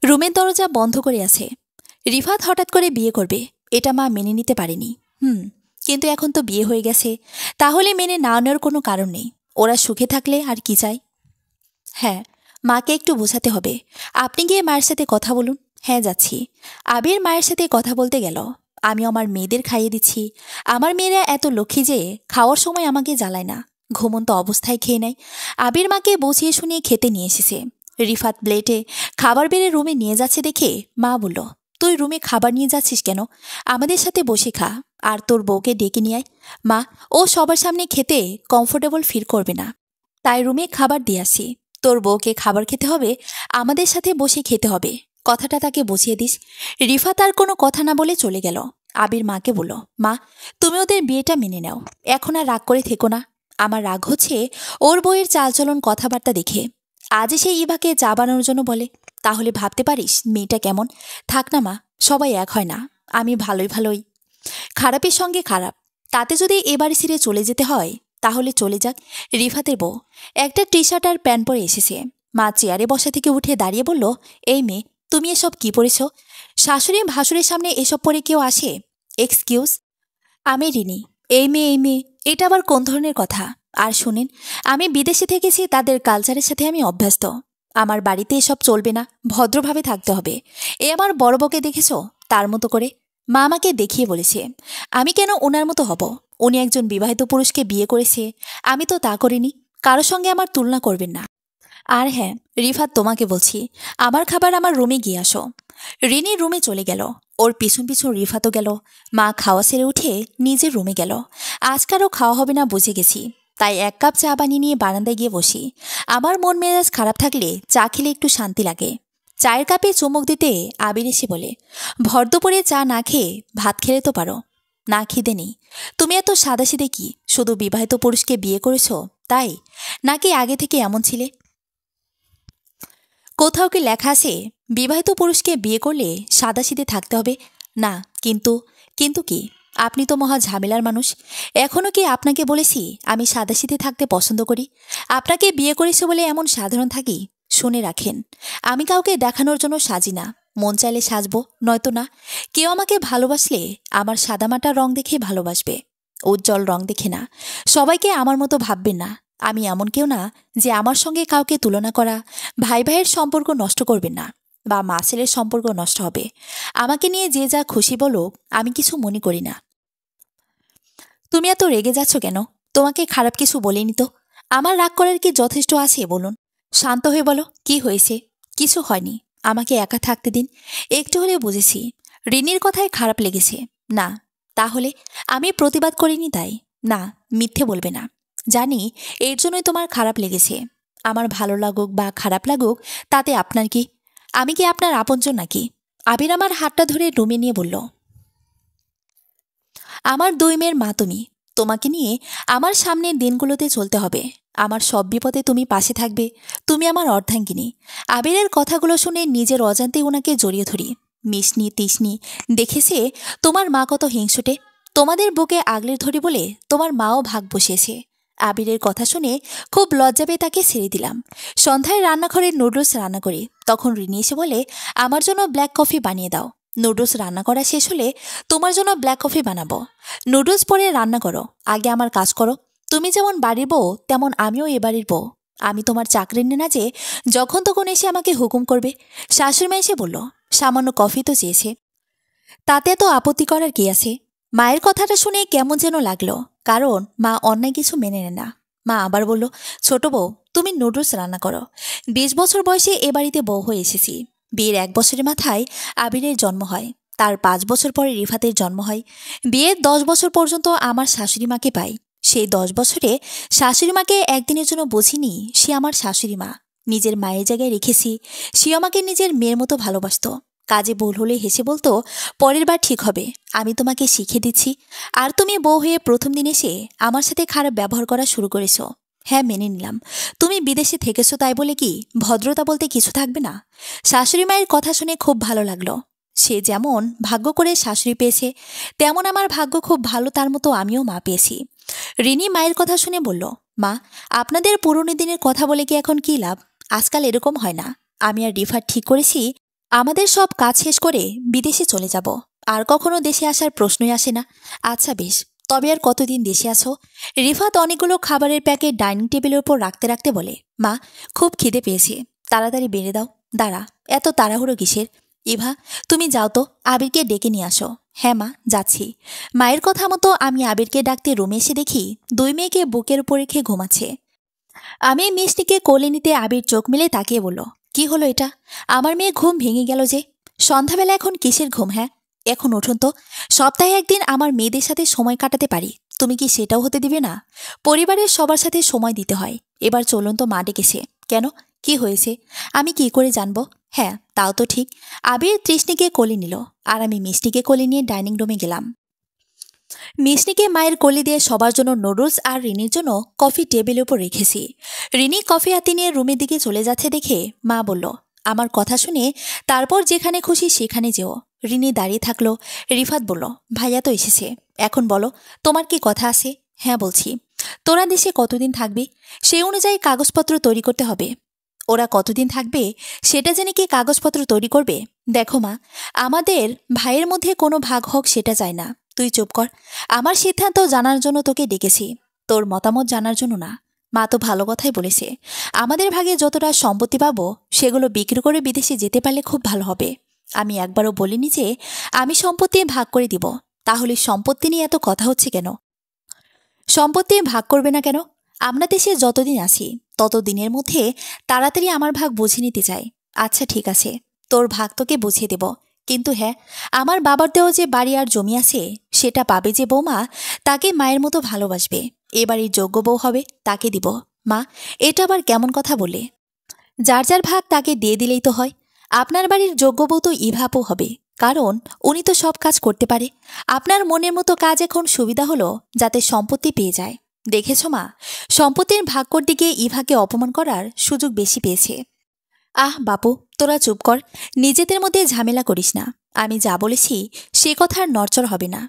রুমের দরজা বন্ধ করে আছে। রিফাত হঠাৎ করে বিয়ে করবে, এটা মা মেনে নিতে পারেনি। কিন্তু এখন তো বিয়ে হয়ে গেছে, তাহলে মেনে না নেওয়ার কোনো কারণ নেই। ওরা সুখে থাকলে আর কি চাই? হ্যাঁ, মাকে একটু বোঝাতে হবে। আপনি গিয়ে মায়ের সাথে কথা বলুন। হ্যাঁ, যাচ্ছি। আবির মায়ের সাথে কথা বলতে গেল। আমি আমার মেয়েদের খাইয়ে দিচ্ছি। আমার মেয়েরা এত লক্ষ্মী যে খাওয়ার সময় আমাকে জ্বালায় না, ঘুমন্ত অবস্থায় খেয়ে নেয়। আবির মাকে বুঝিয়ে শুনিয়ে খেতে নিয়ে এসেছে। রিফাত প্লেটে খাবার বেড়ে রুমে নিয়ে যাচ্ছে দেখে মা বলল, তুই রুমে খাবার নিয়ে যাচ্ছিস কেন? আমাদের সাথে বসে খা, আর তোর বউকে ডেকে নিয়ে আয়। মা, ও সবার সামনে খেতে কমফোর্টেবল ফিল করবে না, তাই রুমে খাবার দিয়ে আসি। তোর বউকে খাবার খেতে হবে, আমাদের সাথে বসে খেতে হবে, কথাটা তাকে বুঝিয়ে দিস। রিফাত আর কোনো কথা না বলে চলে গেল। আবির মাকে বলল, মা, তুমি ওদের বিয়েটা মেনে নাও। এখন আর রাগ করে থেকো না। আমার রাগ হচ্ছে ওর বউয়ের চালচলন কথাবার্তা দেখে। আজ সে ইভাকে চা বানানোর জন্য বলে, তাহলে ভাবতে পারিস মেয়েটা কেমন। থাক না মা, সবাই এক হয় না। আমি ভালোই ভালোই, খারাপের সঙ্গে খারাপ। তাতে যদি এবারে ছেড়ে চলে যেতে হয়, তাহলে চলে যাক। রিফাতের বউ একটা টি শার্ট আর প্যান্ট পরে এসেছে। মা চেয়ারে বসা থেকে উঠে দাঁড়িয়ে বলল, এই মেয়ে, তুমি এসব কি পরেছ? শাশুড়ি ভাসুরের সামনে এসব পরে কেউ আসে? এক্সকিউজ। আমি রিনি। এই মেয়ে এটা আবার কোন ধরনের কথা? আর শুনেন, আমি বিদেশে থেকেছি, তাদের কালচারের সাথে আমি অভ্যস্ত। আমার বাড়িতে এসব চলবে না, ভদ্রভাবে থাকতে হবে। এ আমার বড় বউকে দেখেছ, তার মতো করে। মা আমাকে দেখিয়ে বলেছে। আমি কেন ওনার মতো হব? উনি একজন বিবাহিত পুরুষকে বিয়ে করেছে, আমি তো তা করিনি। কারো সঙ্গে আমার তুলনা করবেন না। আর হ্যাঁ, রিফাত, তোমাকে বলছি, আমার খাবার আমার রুমে গিয়ে আসো। রিনি রুমে চলে গেল। ওর পিছন পিছন রিফাতও গেল। মা খাওয়া সেরে উঠে নিজের রুমে গেল। আজকারও খাওয়া হবে না বুঝে গেছি, তাই এক কাপ চা বানিয়ে নিয়ে বারান্দায় গিয়ে বসি। আমার মন মেজাজ খারাপ থাকলে চা খেলে একটু শান্তি লাগে। চায়ের কাপে চুমুক দিতে আবির এসে বলে, ভর দুপুরে চা না খেয়ে ভাত খেলে তো পারো। না খিদে নেই। তুমি এত সাদাসিদে কি শুধু বিবাহিত পুরুষকে বিয়ে করেছ তাই, নাকি আগে থেকে এমন ছিলে? কোথাও কি লেখা আছে বিবাহিত পুরুষকে বিয়ে করলে সাদাসিদে থাকতে হবে? না। কিন্তু কিন্তু কি? আপনি তো মহা ঝামেলার মানুষ। এখনো কি আপনাকে বলেছি আমি সাদাসিদে থাকতে পছন্দ করি? আপনাকে বিয়ে করেছে বলে এমন সাধারণ থাকি? শুনে রাখেন, আমি কাউকে দেখানোর জন্য সাজি না। মন চাইলে সাজবো, নয়তো না। কেউ আমাকে ভালোবাসলে আমার সাদামাটা রং দেখে ভালোবাসবে, উজ্জ্বল রং দেখে না। সবাইকে আমার মতো ভাববেন না। আমি এমন কেউ না যে আমার সঙ্গে কাউকে তুলনা করা। ভাই ভাইয়ের সম্পর্ক নষ্ট করবেন না, বা মা ছেলের সম্পর্ক নষ্ট হবে। আমাকে নিয়ে যে যা খুশি বলো, আমি কিছু মনে করি না। তুমি এত রেগে যাচ্ছ কেন? তোমাকে খারাপ কিছু বলিনি তো। আমার রাগ করার কি যথেষ্ট আছে বলুন? শান্ত হয়ে বলো, কি হয়েছে? কিছু হয়নি, আমাকে একা থাকতে দিন। একটু হলেও বুঝেছি রিনির কথায় খারাপ লেগেছে। না, তাহলে আমি প্রতিবাদ করিনি তাই? না, মিথ্যে বলবে না। জানি এর জন্যই তোমার খারাপ লেগেছে। আমার ভালো লাগুক বা খারাপ লাগুক তাতে আপনার কি? আমি কি আপনার আপনজন নাকি? আবির আমার হাতটা ধরে রুমে নিয়ে বলল, আমার দুই মেয়ের মা তুমি। তোমাকে নিয়ে আমার সামনের দিনগুলোতে চলতে হবে। আমার সব বিপদে তুমি পাশে থাকবে। তুমি আমার অর্ধাঙ্গিনী। আবিরের কথাগুলো শুনে নিজের অজান্তে ওনাকে জড়িয়ে ধরি। মিশনি তিসনি দেখেছে তোমার মা কত হিংসুটে। তোমাদের বুকে আগলের ধরি বলে তোমার মাও ভাগ বসিয়েছে। আবিরের কথা শুনে খুব লজ্জা পেয়ে তাকে ছেড়ে দিলাম। সন্ধ্যায় রান্নাঘরে নুডলস রান্না করি। তখন রিনি এসে বলে, আমার জন্য ব্ল্যাক কফি বানিয়ে দাও। নুডলস রান্না করা শেষ হলে তোমার জন্য ব্ল্যাক কফি বানাবো। নুডলস পরে রান্না করো, আগে আমার কাজ করো। তুমি যেমন বাড়ির বউ তেমন আমিও এ বাড়ির বউ। আমি তোমার চাকরিনী না যে যখন তখন এসে আমাকে হুকুম করবে। শাশুড়িমা এসে বলল, সামান্য কফি তো চেয়েছে, তাতে তো আপত্তি করার কি আছে? মায়ের কথাটা শুনে কেমন যেন লাগলো, কারণ মা অন্যায় কিছু মেনে নেয় না। মা আবার বলল, ছোট বউ তুমি নুডলস রান্না করো। 20 বছর বয়সে এ বাড়িতে বউ হয়ে এসেছি। বিয়ের 1 বছরের মাথায় আবিরের জন্ম হয়। তার 5 বছর পরে রিফাতের জন্ম হয়। বিয়ের 10 বছর পর্যন্ত আমার শাশুড়ি মাকে পাই। সেই 10 বছরে শাশুড়ি মাকে একদিনের জন্য বুঝিনি সে আমার শাশুড়ি মা। নিজের মায়ের জায়গায় রেখেছি। সে আমাকে নিজের মেয়ের মতো ভালোবাসতো। কাজে ভুল হলে হেসে বলতো, পরের বার ঠিক হবে, আমি তোমাকে শিখিয়ে দিচ্ছি। আর তুমি বউ হয়ে প্রথম দিন এসে আমার সাথে খারাপ ব্যবহার করা শুরু করেছ। হ্যাঁ, মেনে নিলাম তুমি বিদেশে থেকেছো, তাই বলে কি ভদ্রতা বলতে কিছু থাকবে না? শাশুড়ি মায়ের কথা শুনে খুব ভালো লাগলো। সে যেমন ভাগ্য করে শাশুড়ি পেয়েছে, তেমন আমার ভাগ্য খুব ভালো, তার মতো আমিও মা পেয়েছি। রিনি মায়ের কথা শুনে বলল, মা আপনাদের পুরনো দিনের কথা বলে কি এখন কি লাভ? আজকাল এরকম হয় না। আমি আর রিফাত ঠিক করেছি আমাদের সব কাজ শেষ করে বিদেশে চলে যাব। আর কখনো দেশে আসার প্রশ্নই আসে না। আচ্ছা বেশ, তবে আর কতদিন দেশে আছো? রিফাত অনেকগুলো খাবারের প্যাকেট ডাইনিং টেবিলের উপর রাখতে রাখতে বলে, মা খুব খিদে পেয়েছে, তাড়াতাড়ি বেড়ে দাও। দাঁড়া, এত তাড়াহুড়ো কিসের? ইভা তুমি যাও তো, আবিরকে ডেকে নিয়ে আসো। হ্যাঁ মা, যাচ্ছি। মায়ের কথা মতো আমি আবিরকে ডাকতে রুমে এসে দেখি 2 মেয়েকে বুকের উপর রেখে ঘুমাচ্ছে। আমি মিষ্টিকে কোলে নিতে আবির চোখ মেলে তাকিয়ে বলল, কি হলো এটা? আমার মেয়ে ঘুম ভেঙে গেল যে। সন্ধ্যাবেলা এখন কিসের ঘুম? হ্যাঁ, এখন উঠুন তো। সপ্তাহে একদিন আমার মেয়েদের সাথে সময় কাটাতে পারি, তুমি কি সেটাও হতে দিবে না? পরিবারের সবার সাথে সময় দিতে হয়। এবার চলুন তো, মা ডেকেছে। কেন, কি হয়েছে? আমি কি করে জানবো? হ্যাঁ, তাও তো ঠিক। আবির তৃষ্ণিকে কোলে নিল, আর আমি মিষ্টিকে কোলে নিয়ে ডাইনিং রুমে গেলাম। মিষ্টিকে মায়ের কোলে দিয়ে সবার জন্য নুডলস আর রিনির জন্য কফি টেবিলের উপর রেখেছি। রিনি কফি হাতে নিয়ে রুমের দিকে চলে যাচ্ছে দেখে মা বলল, আমার কথা শুনে তারপর যেখানে খুশি সেখানে যেও। রিনি দাঁড়িয়ে থাকলো। রিফাত বলল, ভাইয়া তো এসেছে, এখন বলো তোমার কি কথা আছে? হ্যাঁ বলছি। তোরা দেশে কতদিন থাকবি সেই অনুযায়ী কাগজপত্র তৈরি করতে হবে। ওরা কতদিন থাকবে সেটা জেনে কি কাগজপত্র তৈরি করবে? দেখো মা, আমাদের ভাইয়ের মধ্যে কোনো ভাগ হোক সেটা চাই না। তুই চুপ কর। আমার সিদ্ধান্ত জানার জন্য তোকে ডেকেছি, তোর মতামত জানার জন্য না। মা তো ভালো কথাই বলেছে, আমাদের ভাগে যতটা সম্পত্তি পাবো সেগুলো বিক্রি করে বিদেশে যেতে পারলে খুব ভালো হবে। আমি একবারও বলিনি যে আমি সম্পত্তি ভাগ করে দিব। তাহলে সম্পত্তি নিয়ে এত কথা হচ্ছে কেন? সম্পত্তি ভাগ করবে না কেন? আমরা দেশে যতদিন আছি ততদিনের মধ্যে তাড়াতাড়ি আমার ভাগ বুঝে নিতে চাই। আচ্ছা ঠিক আছে, তোর ভাগ তোকে বুঝিয়ে দেব। কিন্তু হ্যাঁ, আমার বাবার দেওয়া যে বাড়ি আর জমি আছে সেটা পাবে যে বৌমা, তাকে মায়ের মতো ভালোবাসবে, এবারই যোগ্য বউ হবে, তাকে দিব। মা, এটা আবার কেমন কথা বলে? যার যার ভাগ তাকে দিয়ে দিলেই তো হয়। আপনার বাড়ির যোগ্য বউ তো ইভাপও হবে, কারণ উনি তো সব কাজ করতে পারে। আপনার মনের মতো কাজ এখন সুবিধা হলো যাতে সম্পত্তি পেয়ে যায়। দেখেছো মা, সম্পত্তির ভাগ করতে গিয়ে ইভাকে অপমান করার সুযোগ বেশি পেয়েছে। আহ বাপু, তোরা চুপ কর, নিজেদের মধ্যে ঝামেলা করিস না। আমি যা বলেছি সে কথার নড়চড় হবে না।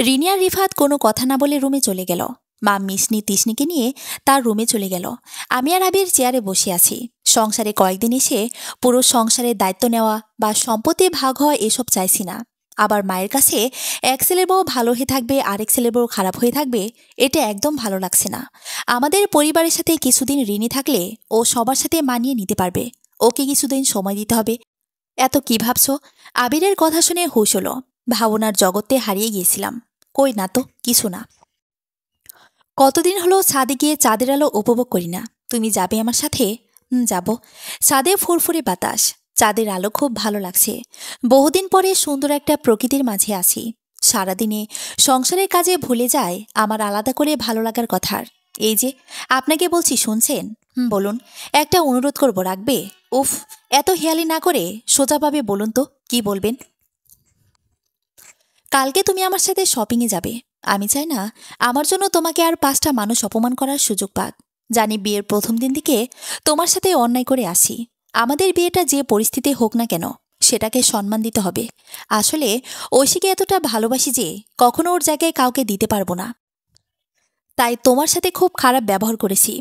রিনি আর রিফাত কোনো কথা না বলে রুমে চলে গেল। মা মিশনি তিশনিকে নিয়ে তার রুমে চলে গেল। আমি আর আবির চেয়ারে বসে আছি। সংসারে কয়েকদিন এসে পুরো সংসারের দায়িত্ব নেওয়া বা সম্পত্তি ভাগ হওয়া এসব চাইছি না। আবার মায়ের কাছে এক ছেলের বউ ভালো হয়ে থাকবে, আরেক ছেলের বউ খারাপ হয়ে থাকবে, এটা একদম ভালো লাগছে না। আমাদের পরিবারের সাথে কিছুদিন ঋণী থাকলে ও সবার সাথে মানিয়ে নিতে পারবে। ওকে কিছুদিন সময় দিতে হবে। এত কি ভাবছো? আবিরের কথা শুনে হুঁশ হলো। ভাবনার জগতে হারিয়ে গিয়েছিলাম। কই না তো, কিছু না। কতদিন হলো ছাদে গিয়ে চাঁদের আলো উপভোগ করি না। তুমি যাবে আমার সাথে? যাব। ছাদে ফুরফুরে বাতাস, চাঁদের আলো খুব ভালো লাগছে। বহুদিন পরে সুন্দর একটা প্রকৃতির মাঝে আছি। সারাদিনে সংসারের কাজে ভুলে যায় আমার আলাদা করে ভালো লাগার কথার। এই যে আপনাকে বলছি, শুনছেন? বলুন। একটা অনুরোধ করব, রাখবে? উফ, এত হেয়ালি না করে সোজাভাবে বলুন তো, কি বলবেন? কালকে তুমি আমার সাথে শপিংয়ে যাবে। আমি চাই না আমার জন্য তোমাকে আর 5টা মানুষ অপমান করার সুযোগ পাক। জানি বিয়ের প্রথম দিন থেকে তোমার সাথে অন্যায় করে আসি। আমাদের বিয়েটা যে পরিস্থিতি হোক না কেন, সেটাকে সম্মান দিতে হবে। আসলে ঐশীকে এতটা ভালোবাসি যে কখনো ওর জায়গায় কাউকে দিতে পারবো না। তাই তোমার সাথে খুব খারাপ ব্যবহার করেছি।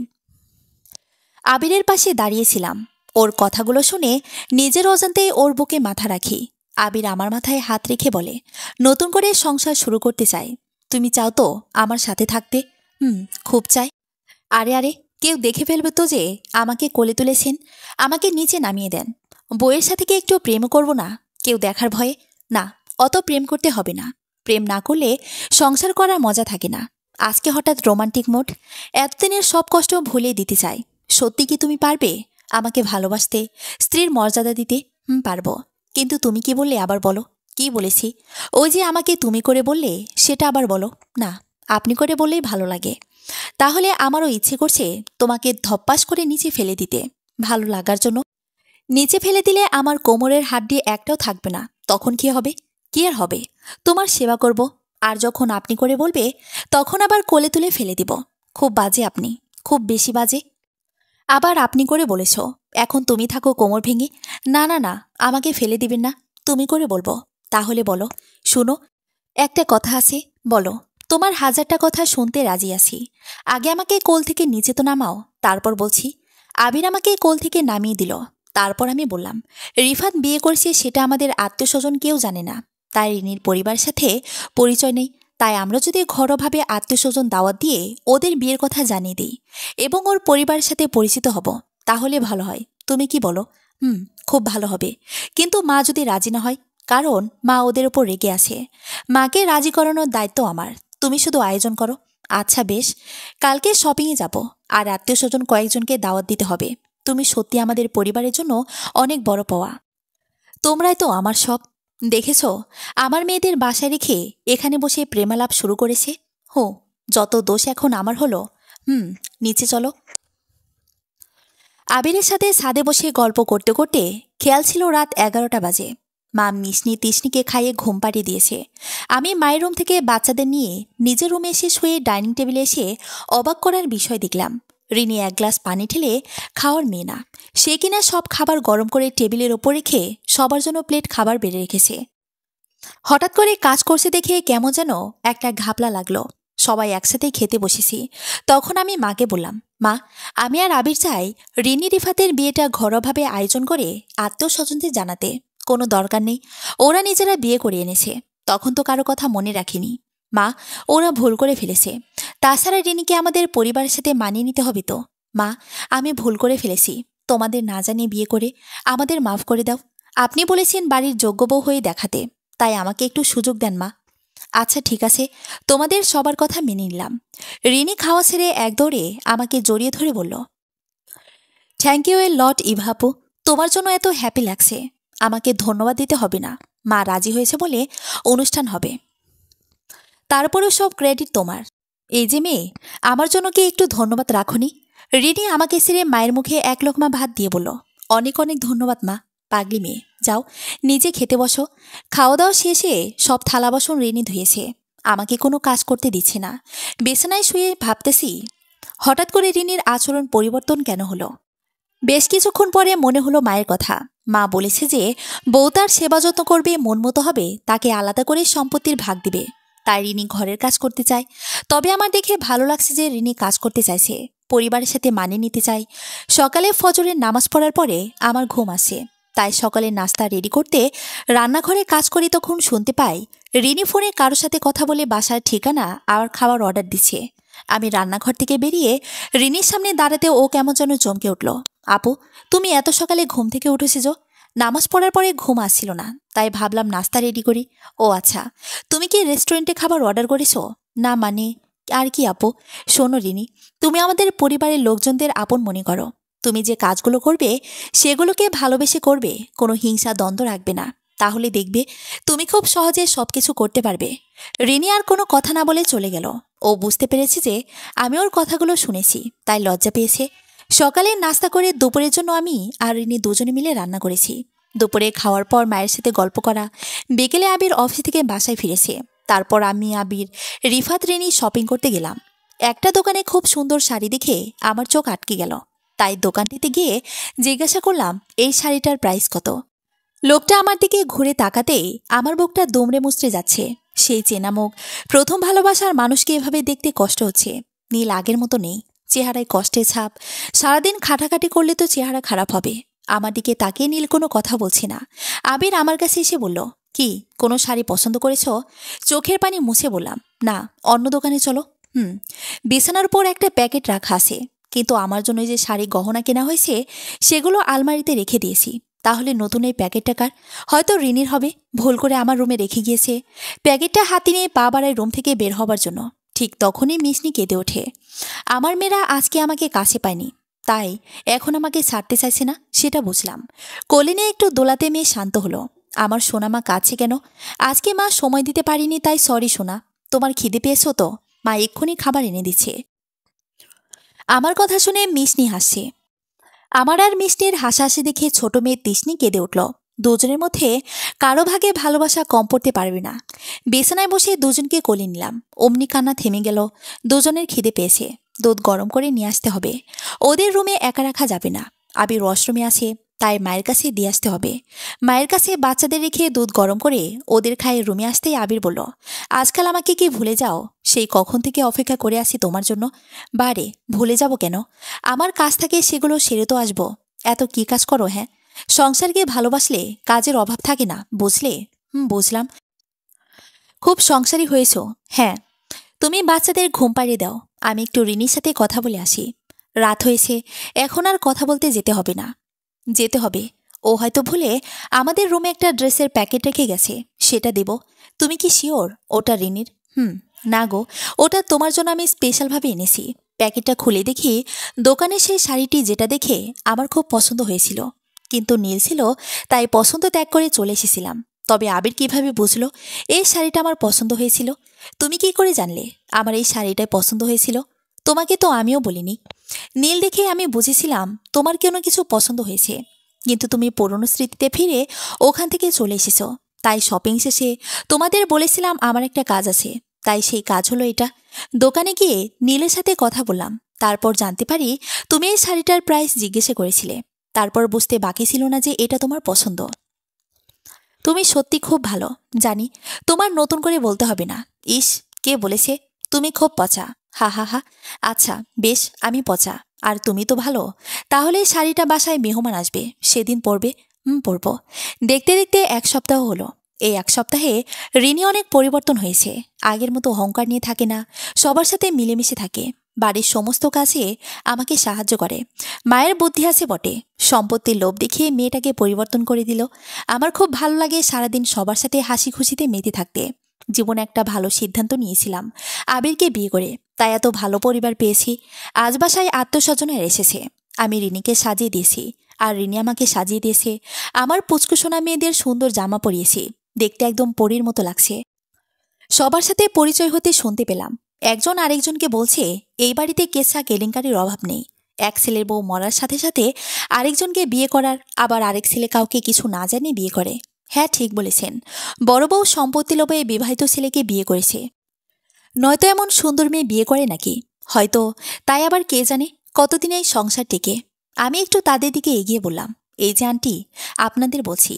আবিরের পাশে দাঁড়িয়েছিলাম। ওর কথাগুলো শুনে নিজের অজান্তেই ওর বুকে মাথা রাখি। আবির আমার মাথায় হাত রেখে বলে, নতুন করে সংসার শুরু করতে চাই। তুমি চাও তো আমার সাথে থাকতে? খুব চাই। আরে আরে, কেউ দেখে ফেলবে তো যে আমাকে কোলে তুলেছেন। আমাকে নিচে নামিয়ে দেন। বইয়ের সাথে কি একটু প্রেম করব না? কেউ দেখার ভয়ে? না, অত প্রেম করতে হবে না। প্রেম না করলে সংসার করার মজা থাকে না। আজকে হঠাৎ রোমান্টিক মোড। এতদিনের সব কষ্ট ভুলিয়ে দিতে চাই। সত্যি কি তুমি পারবে আমাকে ভালোবাসতে, স্ত্রীর মর্যাদা দিতে? পারবো। কিন্তু তুমি কি বললে আবার বলো। কি বলেছি? ওই যে আমাকে তুমি করে বললে, সেটা আবার বলো না। আপনি করে বললেই ভালো লাগে। তাহলে আমারও ইচ্ছে করছে তোমাকে ধপ্পাস করে নিচে ফেলে দিতে, ভালো লাগার জন্য। নিচে ফেলে দিলে আমার কোমরের হাড্ডি একটাও থাকবে না। তখন কি হবে? কি আর হবে? তোমার সেবা করব। আর যখন আপনি করে বলবে, তখন আবার কোলে তুলে ফেলে দিব। খুব বাজে আপনি, খুব বেশি বাজে। আবার আপনি করে বলেছ, এখন তুমি থাকো কোমর ভেঙে। না না না, আমাকে ফেলে দিবেন না। তুমি করে বলবো। তাহলে বলো। শুনো, একটা কথা আছে, বলো। তোমার 1000টা কথা শুনতে রাজি আছি। আগে আমাকে কোল থেকে নিচে তো নামাও, তারপর বলছি। আবির আমাকে কোল থেকে নামিয়ে দিল। তারপর আমি বললাম, রিফাত বিয়ে করছে সেটা আমাদের আত্মীয়স্বজন কেউ জানে না। তাই রিনির পরিবারের সাথে পরিচয় নেই। তাই আমরা যদি ঘরোয়াভাবে আত্মীয়স্বজন দাওয়াত দিয়ে ওদের বিয়ের কথা জানিয়ে দিই এবং ওর পরিবারের সাথে পরিচিত হব, তাহলে ভালো হয়। তুমি কি বলো? খুব ভালো হবে। কিন্তু মা যদি রাজি না হয়? কারণ মা ওদের ওপর রেগে আছে। মাকে রাজি করানোর দায়িত্ব আমার। তুমি শুধু আয়োজন করো। আচ্ছা বেশ, কালকে শপিংয়ে যাব। আর আত্মীয়স্বজন কয়েকজনকে দাওয়াত দিতে হবে। তুমি সত্যি আমাদের পরিবারের জন্য অনেক বড় পাওয়া। তোমরাই তো আমার সব। দেখেছ, আমার মেয়েদের বাসায় রেখে এখানে বসে প্রেমালাপ শুরু করেছে। হো, যত দোষ এখন আমার হলো। নিচে চলো। আবিরের সাথে ছাদে বসে গল্প করতে করতে খেয়াল ছিল রাত 11টা বাজে। মা মিশনি তিশনিকে খাইয়ে ঘুম পাড়িয়ে দিয়েছে। আমি মায়ের রুম থেকে বাচ্চাদের নিয়ে নিজের রুমে এসে শুয়ে ডাইনিং টেবিলে এসে অবাক করার বিষয় দেখলাম। রিনি 1 গ্লাস পানি ঢেলে খাওয়ার মেয়ে না। সে কিনা সব খাবার গরম করে টেবিলের ওপর রেখে সবার জন্য প্লেট খাবার বেড়ে রেখেছে। হঠাৎ করে কাজ করছে দেখে কেমন যেন একটা ঘাপলা লাগলো। সবাই একসাথে খেতে বসেছি। তখন আমি মাকে বললাম, মা, আমি আর আবির চাই রিনি রিফাতের বিয়েটা ঘরোয়াভাবে আয়োজন করে আত্মীয়স্বজনদের জানাতে। কোনো দরকার নেই। ওরা নিজেরা বিয়ে করে এনেছে, তখন তো কারো কথা মনে রাখিনি। মা, ওরা ভুল করে ফেলেছে। তাছাড়া রিনিকে আমাদের পরিবারের সাথে মানিয়ে নিতে হবে তো। মা, আমি ভুল করে ফেলেছি। তোমাদের না জানিয়ে বিয়ে করে আমাদের মাফ করে দাও। আপনি বলেছেন বাড়ির যোগ্য বউ হয়ে দেখাতে, তাই আমাকে একটু সুযোগ দেন মা। আচ্ছা ঠিক আছে, তোমাদের সবার কথা মেনে নিলাম। রিনি খাওয়া ছেড়ে এক দৌড়ে আমাকে জড়িয়ে ধরে বলল, থ্যাংক ইউ এ লট ইভাপু। তোমার জন্য এত হ্যাপি লাগছে। আমাকে ধন্যবাদ দিতে হবে না। মা রাজি হয়েছে বলে অনুষ্ঠান হবে, তারপরেও সব ক্রেডিট তোমার। এই যে মেয়ে, আমার জন্য কি একটু ধন্যবাদ রাখনি? রিনি আমাকে ছেড়ে মায়ের মুখে 1 লোকমা ভাত দিয়ে বলল, অনেক অনেক ধন্যবাদ মা। পাগলি মেয়ে, যাও নিজে খেতে বসো। খাওয়া দাওয়া শেষে সব থালা বাসন রিনি ধুয়েছে, আমাকে কোনো কাজ করতে দিচ্ছে না। বিছানায় শুয়ে ভাবতেছি হঠাৎ করে রিনির আচরণ পরিবর্তন কেন হলো। বেশ কিছুক্ষণ পরে মনে হলো মায়ের কথা। মা বলেছে যে বউ তার সেবা যত্ন করবে, মন মতো হবে, তাকে আলাদা করে সম্পত্তির ভাগ দিবে। তাই রিনি ঘরের কাজ করতে চায়। তবে আমার দেখে ভালো লাগছে যে রিনি কাজ করতে চাইছে, পরিবারের সাথে মানিয়ে নিতে চায়। সকালে ফজরের নামাজ পড়ার পরে আমার ঘুম আসে, তাই সকালে নাস্তা রেডি করতে রান্নাঘরে কাজ করি। তখন শুনতে পাই রিনি ফোনে কারোর সাথে কথা বলে বাসার ঠিকানা আর খাবার অর্ডার দিচ্ছে। আমি রান্নাঘর থেকে বেরিয়ে রিনির সামনে দাঁড়াতে ও কেমন যেন চমকে উঠল। আপু, তুমি এত সকালে ঘুম থেকে উঠেছিস? নামাজ পড়ার পরে ঘুম আসছিল না, তাই ভাবলাম নাস্তা রেডি করি। ও আচ্ছা, তুমি কি রেস্টুরেন্টে খাবার অর্ডার করেছো? না মানে আর কি আপু। শোনো রিনি, তুমি আমাদের পরিবারের লোকজনদের আপন মনে করো। তুমি যে কাজগুলো করবে সেগুলোকে ভালোবেসে করবে, কোনো হিংসা দ্বন্দ্ব রাখবে না। তাহলে দেখবে তুমি খুব সহজে সবকিছু করতে পারবে। রিনি আর কোনো কথা না বলে চলে গেল। ও বুঝতে পেরেছে যে আমি ওর কথাগুলো শুনেছি, তাই লজ্জা পেয়েছে। সকালে নাস্তা করে দুপুরের জন্য আমি আর রিনি দুজনে মিলে রান্না করেছি। দুপুরে খাওয়ার পর মায়ের সাথে গল্প করা। বিকেলে আবির অফিস থেকে বাসায় ফিরেছে। তারপর আমি, আবির, রিফাত, রিনি শপিং করতে গেলাম। একটা দোকানে খুব সুন্দর শাড়ি দেখে আমার চোখ আটকে গেল, তাই দোকানটিতে গিয়ে জিজ্ঞাসা করলাম এই শাড়িটার প্রাইস কত। লোকটা আমার দিকে ঘুরে তাকাতেই আমার বুকটা দুমড়ে মুচড়ে যাচ্ছে। সেই চেনা মুখ, প্রথম ভালোবাসার মানুষকে এভাবে দেখতে কষ্ট হচ্ছে। নীল আগের মতো নেই, চেহারায় কষ্টের ছাপ। সারাদিন খাটাখাটি করলে তো চেহারা খারাপ হবে। আমার দিকে তাকিয়ে নীল কোনো কথা বলছে না। আবির আমার কাছে এসে বলল, কি কোনো শাড়ি পছন্দ করেছ? চোখের পানি মুছে বললাম, না, অন্য দোকানে চলো। বিছানার উপর একটা প্যাকেট রাখা আছে, কিন্তু আমার জন্য যে শাড়ি গহনা কেনা হয়েছে সেগুলো আলমারিতে রেখে দিয়েছি। তাহলে নতুন এই প্যাকেটটা কার? হয়তো রিনির হবে, ভুল করে আমার রুমে রেখে গিয়েছে। প্যাকেটটা হাতে নিয়ে পা বাড়ায় রুম থেকে বের হবার জন্য। ঠিক তখনই মিশনি কেঁদে ওঠে। আমার মেয়েরা আজকে আমাকে কাছে পায়নি, তাই এখন আমাকে ছাড়তে চাইছে না, সেটা বুঝলাম। কোলে নিয়ে একটু দোলাতে মেয়ে শান্ত হলো। আমার সোনা মা কাছে কেন? আজকে মা সময় দিতে পারিনি, তাই সরি সোনা। তোমার খিদে পেয়েছো তো? মা এক্ষুনি খাবার এনে দিচ্ছে। আমার কথা শুনে মিশনি হাসছে। আমার আর মিষ্টির হাসাহাসি দেখে ছোট মেয়ে তিশনি কেঁদে উঠল। দুজনের মধ্যে কারো ভাগে ভালোবাসা কম পড়তে পারবে না। বিছানায় বসে দুজনকে কোলে নিলাম। অমনি কান্না থেমে গেল। দুজনের খিদে পেয়েছে, দুধ গরম করে নিয়ে আসতে হবে। ওদের রুমে একা রাখা যাবে না। আবির ওয়াশরুমে আছে, তাই মায়ের কাছে দিয়ে আসতে হবে। মায়ের কাছে বাচ্চাদের রেখে দুধ গরম করে ওদের খাইয়ে রুমে আসতেই আবির বলল, আজকাল আমাকে কি ভুলে যাও? সেই কখন থেকে অপেক্ষা করে আসি তোমার জন্য। বারে, ভুলে যাব কেন? আমার কাজ থাকে সেগুলো সেরে তো আসবো। এত কি কাজ করো? হ্যাঁ, সংসারকে ভালোবাসলে কাজের অভাব থাকে না, বুঝলে? বুঝলাম। খুব সংসারী হয়েছ। হ্যাঁ, তুমি বাচ্চাদের ঘুম পাড়িয়ে দাও, আমি একটু রিনির সাথে কথা বলে আসি। রাত হয়েছে, এখন আর কথা বলতে যেতে হবে না। যেতে হবে। ও হয়তো ভুলে আমাদের রুমে একটা ড্রেসের প্যাকেট রেখে গেছে, সেটা দেব। তুমি কি শিওর ওটা রিনির? না গো, ওটা তোমার জন্য আমি স্পেশালভাবে এনেছি। প্যাকেটটা খুলে দেখি দোকানে সেই শাড়িটি, যেটা দেখে আমার খুব পছন্দ হয়েছিল, কিন্তু নীল ছিল, তাই পছন্দ ত্যাগ করে চলে এসেছিলাম। তবে আবির কিভাবে বুঝলো এই শাড়িটা আমার পছন্দ হয়েছিল? তুমি কি করে জানলে আমার এই শাড়িটাই পছন্দ হয়েছিল? তোমাকে তো আমিও বলিনি। নীল দেখে আমি বুঝেছিলাম তোমার কোনো কিছু পছন্দ হয়েছে, কিন্তু তুমি পুরনো স্মৃতিতে ফিরে ওখান থেকে চলে এসেছো। তাই শপিং শেষে তোমাদের বলেছিলাম আমার একটা কাজ আছে, তাই সেই কাজ হলো এটা। দোকানে গিয়ে নীলের সাথে কথা বললাম, তারপর জানতে পারি তুমি এই শাড়িটার প্রাইস জিজ্ঞেস করেছিলে। তারপর বুঝতে বাকি ছিল না যে এটা তোমার পছন্দ। তুমি সত্যি খুব ভালো, জানি, তোমার নতুন করে বলতে হবে না। ইস, কে বলেছে তুমি খুব পচা? হা হা হা। আচ্ছা বেশ, আমি পচা আর তুমি তো ভালো। তাহলে শাড়িটা বাসায় মেহমান আসবে, সেদিন পরবে। পরব। দেখতে দেখতে 1 সপ্তাহ হলো। এই 1 সপ্তাহে রিনি অনেক পরিবর্তন হয়েছে। আগের মতো অহংকার নিয়ে থাকে না, সবার সাথে মিলেমিশে থাকে। বাড়ির সমস্ত কাজে আমাকে সাহায্য করে। মায়ের বুদ্ধি আছে বটে, সম্পত্তির লোভ দেখিয়ে মেয়েটাকে পরিবর্তন করে দিল। আমার খুব ভালো লাগে সারাদিন সবার সাথে হাসি খুশিতে মেতে থাকতে। জীবনে একটা ভালো সিদ্ধান্ত নিয়েছিলাম আবিরকে বিয়ে করে, তাই এত ভালো পরিবার পেয়েছি। আজ বাসায় আত্মস্বজনের এসেছে, আমি রিনিকে সাজিয়ে দিয়েছি, আর রিনি আমাকে সাজিয়ে দিয়েছে। আমার পুচকুসোনা মেয়েদের সুন্দর জামা পরিয়েছি, দেখতে একদম পরীর মতো লাগছে। সবার সাথে পরিচয় হতে শুনতে পেলাম একজন আরেকজনকে বলছে এই বাড়িতে কেসা কেলেঙ্কারির অভাব নেই। এক ছেলের বউ মরার সাথে সাথে আরেকজনকে বিয়ে করার, আবার আরেক ছেলে কাউকে কিছু না জানিয়ে বিয়ে করে। হ্যাঁ, ঠিক বলেছেন। বড় বউ সম্পত্তি লোভে বিবাহিত ছেলেকে বিয়ে করেছে, নয়তো এমন সুন্দর মেয়ে বিয়ে করে নাকি? হয়তো। তাই আবার কে জানে কতদিন এই সংসার টিকে। আমি একটু তাদের দিকে এগিয়ে বললাম, এই যে আন্টি, আপনাদের বলছি,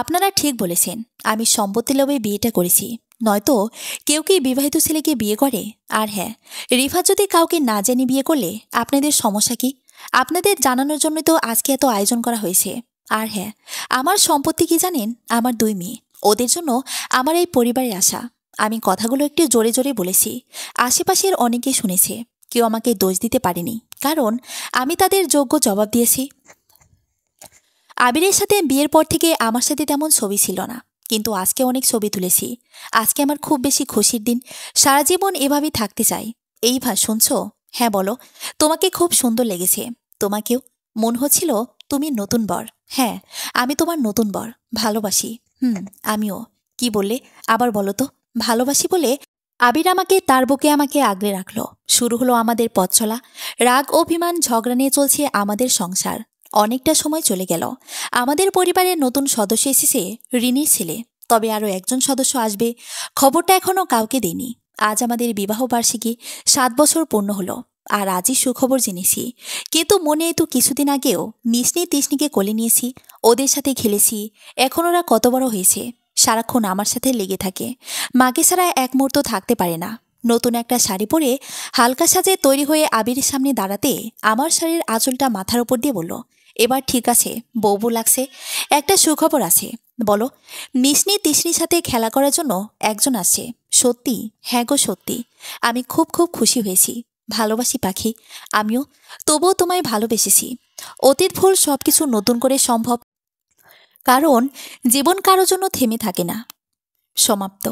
আপনারা ঠিক বলেছেন, আমি সম্পত্তি লোভে বিয়েটা করেছি, নয়তো কেউ কি বিবাহিত ছেলেকে বিয়ে করে? আর হ্যাঁ, রিফাত যদি কাউকে না জেনে বিয়ে করলে আপনাদের সমস্যা কি? আপনাদের জানানোর জন্য তো আজকে এত আয়োজন করা হয়েছে। আর হ্যাঁ, আমার সম্পত্তি কি জানেন? আমার 2 মেয়ে, ওদের জন্য আমার এই পরিবারে আসা। আমি কথাগুলো একটু জোরে জোরে বলেছি, আশেপাশের অনেকে শুনেছে। কেউ আমাকে দোষ দিতে পারেনি, কারণ আমি তাদের যোগ্য জবাব দিয়েছি। আবিরের সাথে বিয়ের পর থেকে আমার সাথে তেমন ছবি ছিল না, কিন্তু আজকে অনেক ছবি তুলেছি। আজকে আমার খুব বেশি খুশির দিন, সারা জীবন এভাবেই থাকতে চাই। এই শুনছো? হ্যাঁ বলো। তোমাকে খুব সুন্দর লেগেছে। তোমাকেও? মনে হচ্ছিল তুমি নতুন বর। হ্যাঁ, আমি তোমার নতুন বর, ভালোবাসি। আমিও। কি বললে? আবার বলো তো। ভালোবাসি বলে আবির আমাকে তার বুকে আমাকে আগলে রাখলো। শুরু হলো আমাদের পথ চলা। রাগ, অভিমান, ঝগড়া নিয়ে চলছে আমাদের সংসার। অনেকটা সময় চলে গেল। আমাদের পরিবারের নতুন সদস্য এসেছে, রিনির ছেলে। তবে আরও একজন সদস্য আসবে, খবরটা এখনো কাউকে দেয়নি। আজ আমাদের বিবাহ বার্ষিকী, 7 বছর পূর্ণ হলো। আর আজই সুখবর জেনেছি। কিন্তু মনে তো কিছুদিন আগেও মিশনি তিশনিকে কোলে নিয়েছি, ওদের সাথে খেলেছি। এখন ওরা কত বড় হয়েছে, সারাক্ষণ আমার সাথে লেগে থাকে। মাকে ছাড়া এক মুহূর্ত থাকতে পারে না। নতুন একটা শাড়ি পরে হালকা সাজে তৈরি হয়ে আবিরের সামনে দাঁড়াতে আমার শাড়ির আঁচলটা মাথার উপর দিয়ে বলল, এবার ঠিক আছে, বউ লাগছে। একটা সুখবর আছে। বলো। মিশনি তিশনির সাথে খেলা করার জন্য একজন আসছে। সত্যি? হ্যাঁ গো সত্যি। আমি খুব খুব খুশি হয়েছি। ভালোবাসি পাখি, আমিও। তবুও তোমায় ভালোবেসেছি। অতীত ভুল সবকিছু নতুন করে সম্ভব, কারণ জীবন কারো জন্য থেমে থাকে না। সমাপ্ত।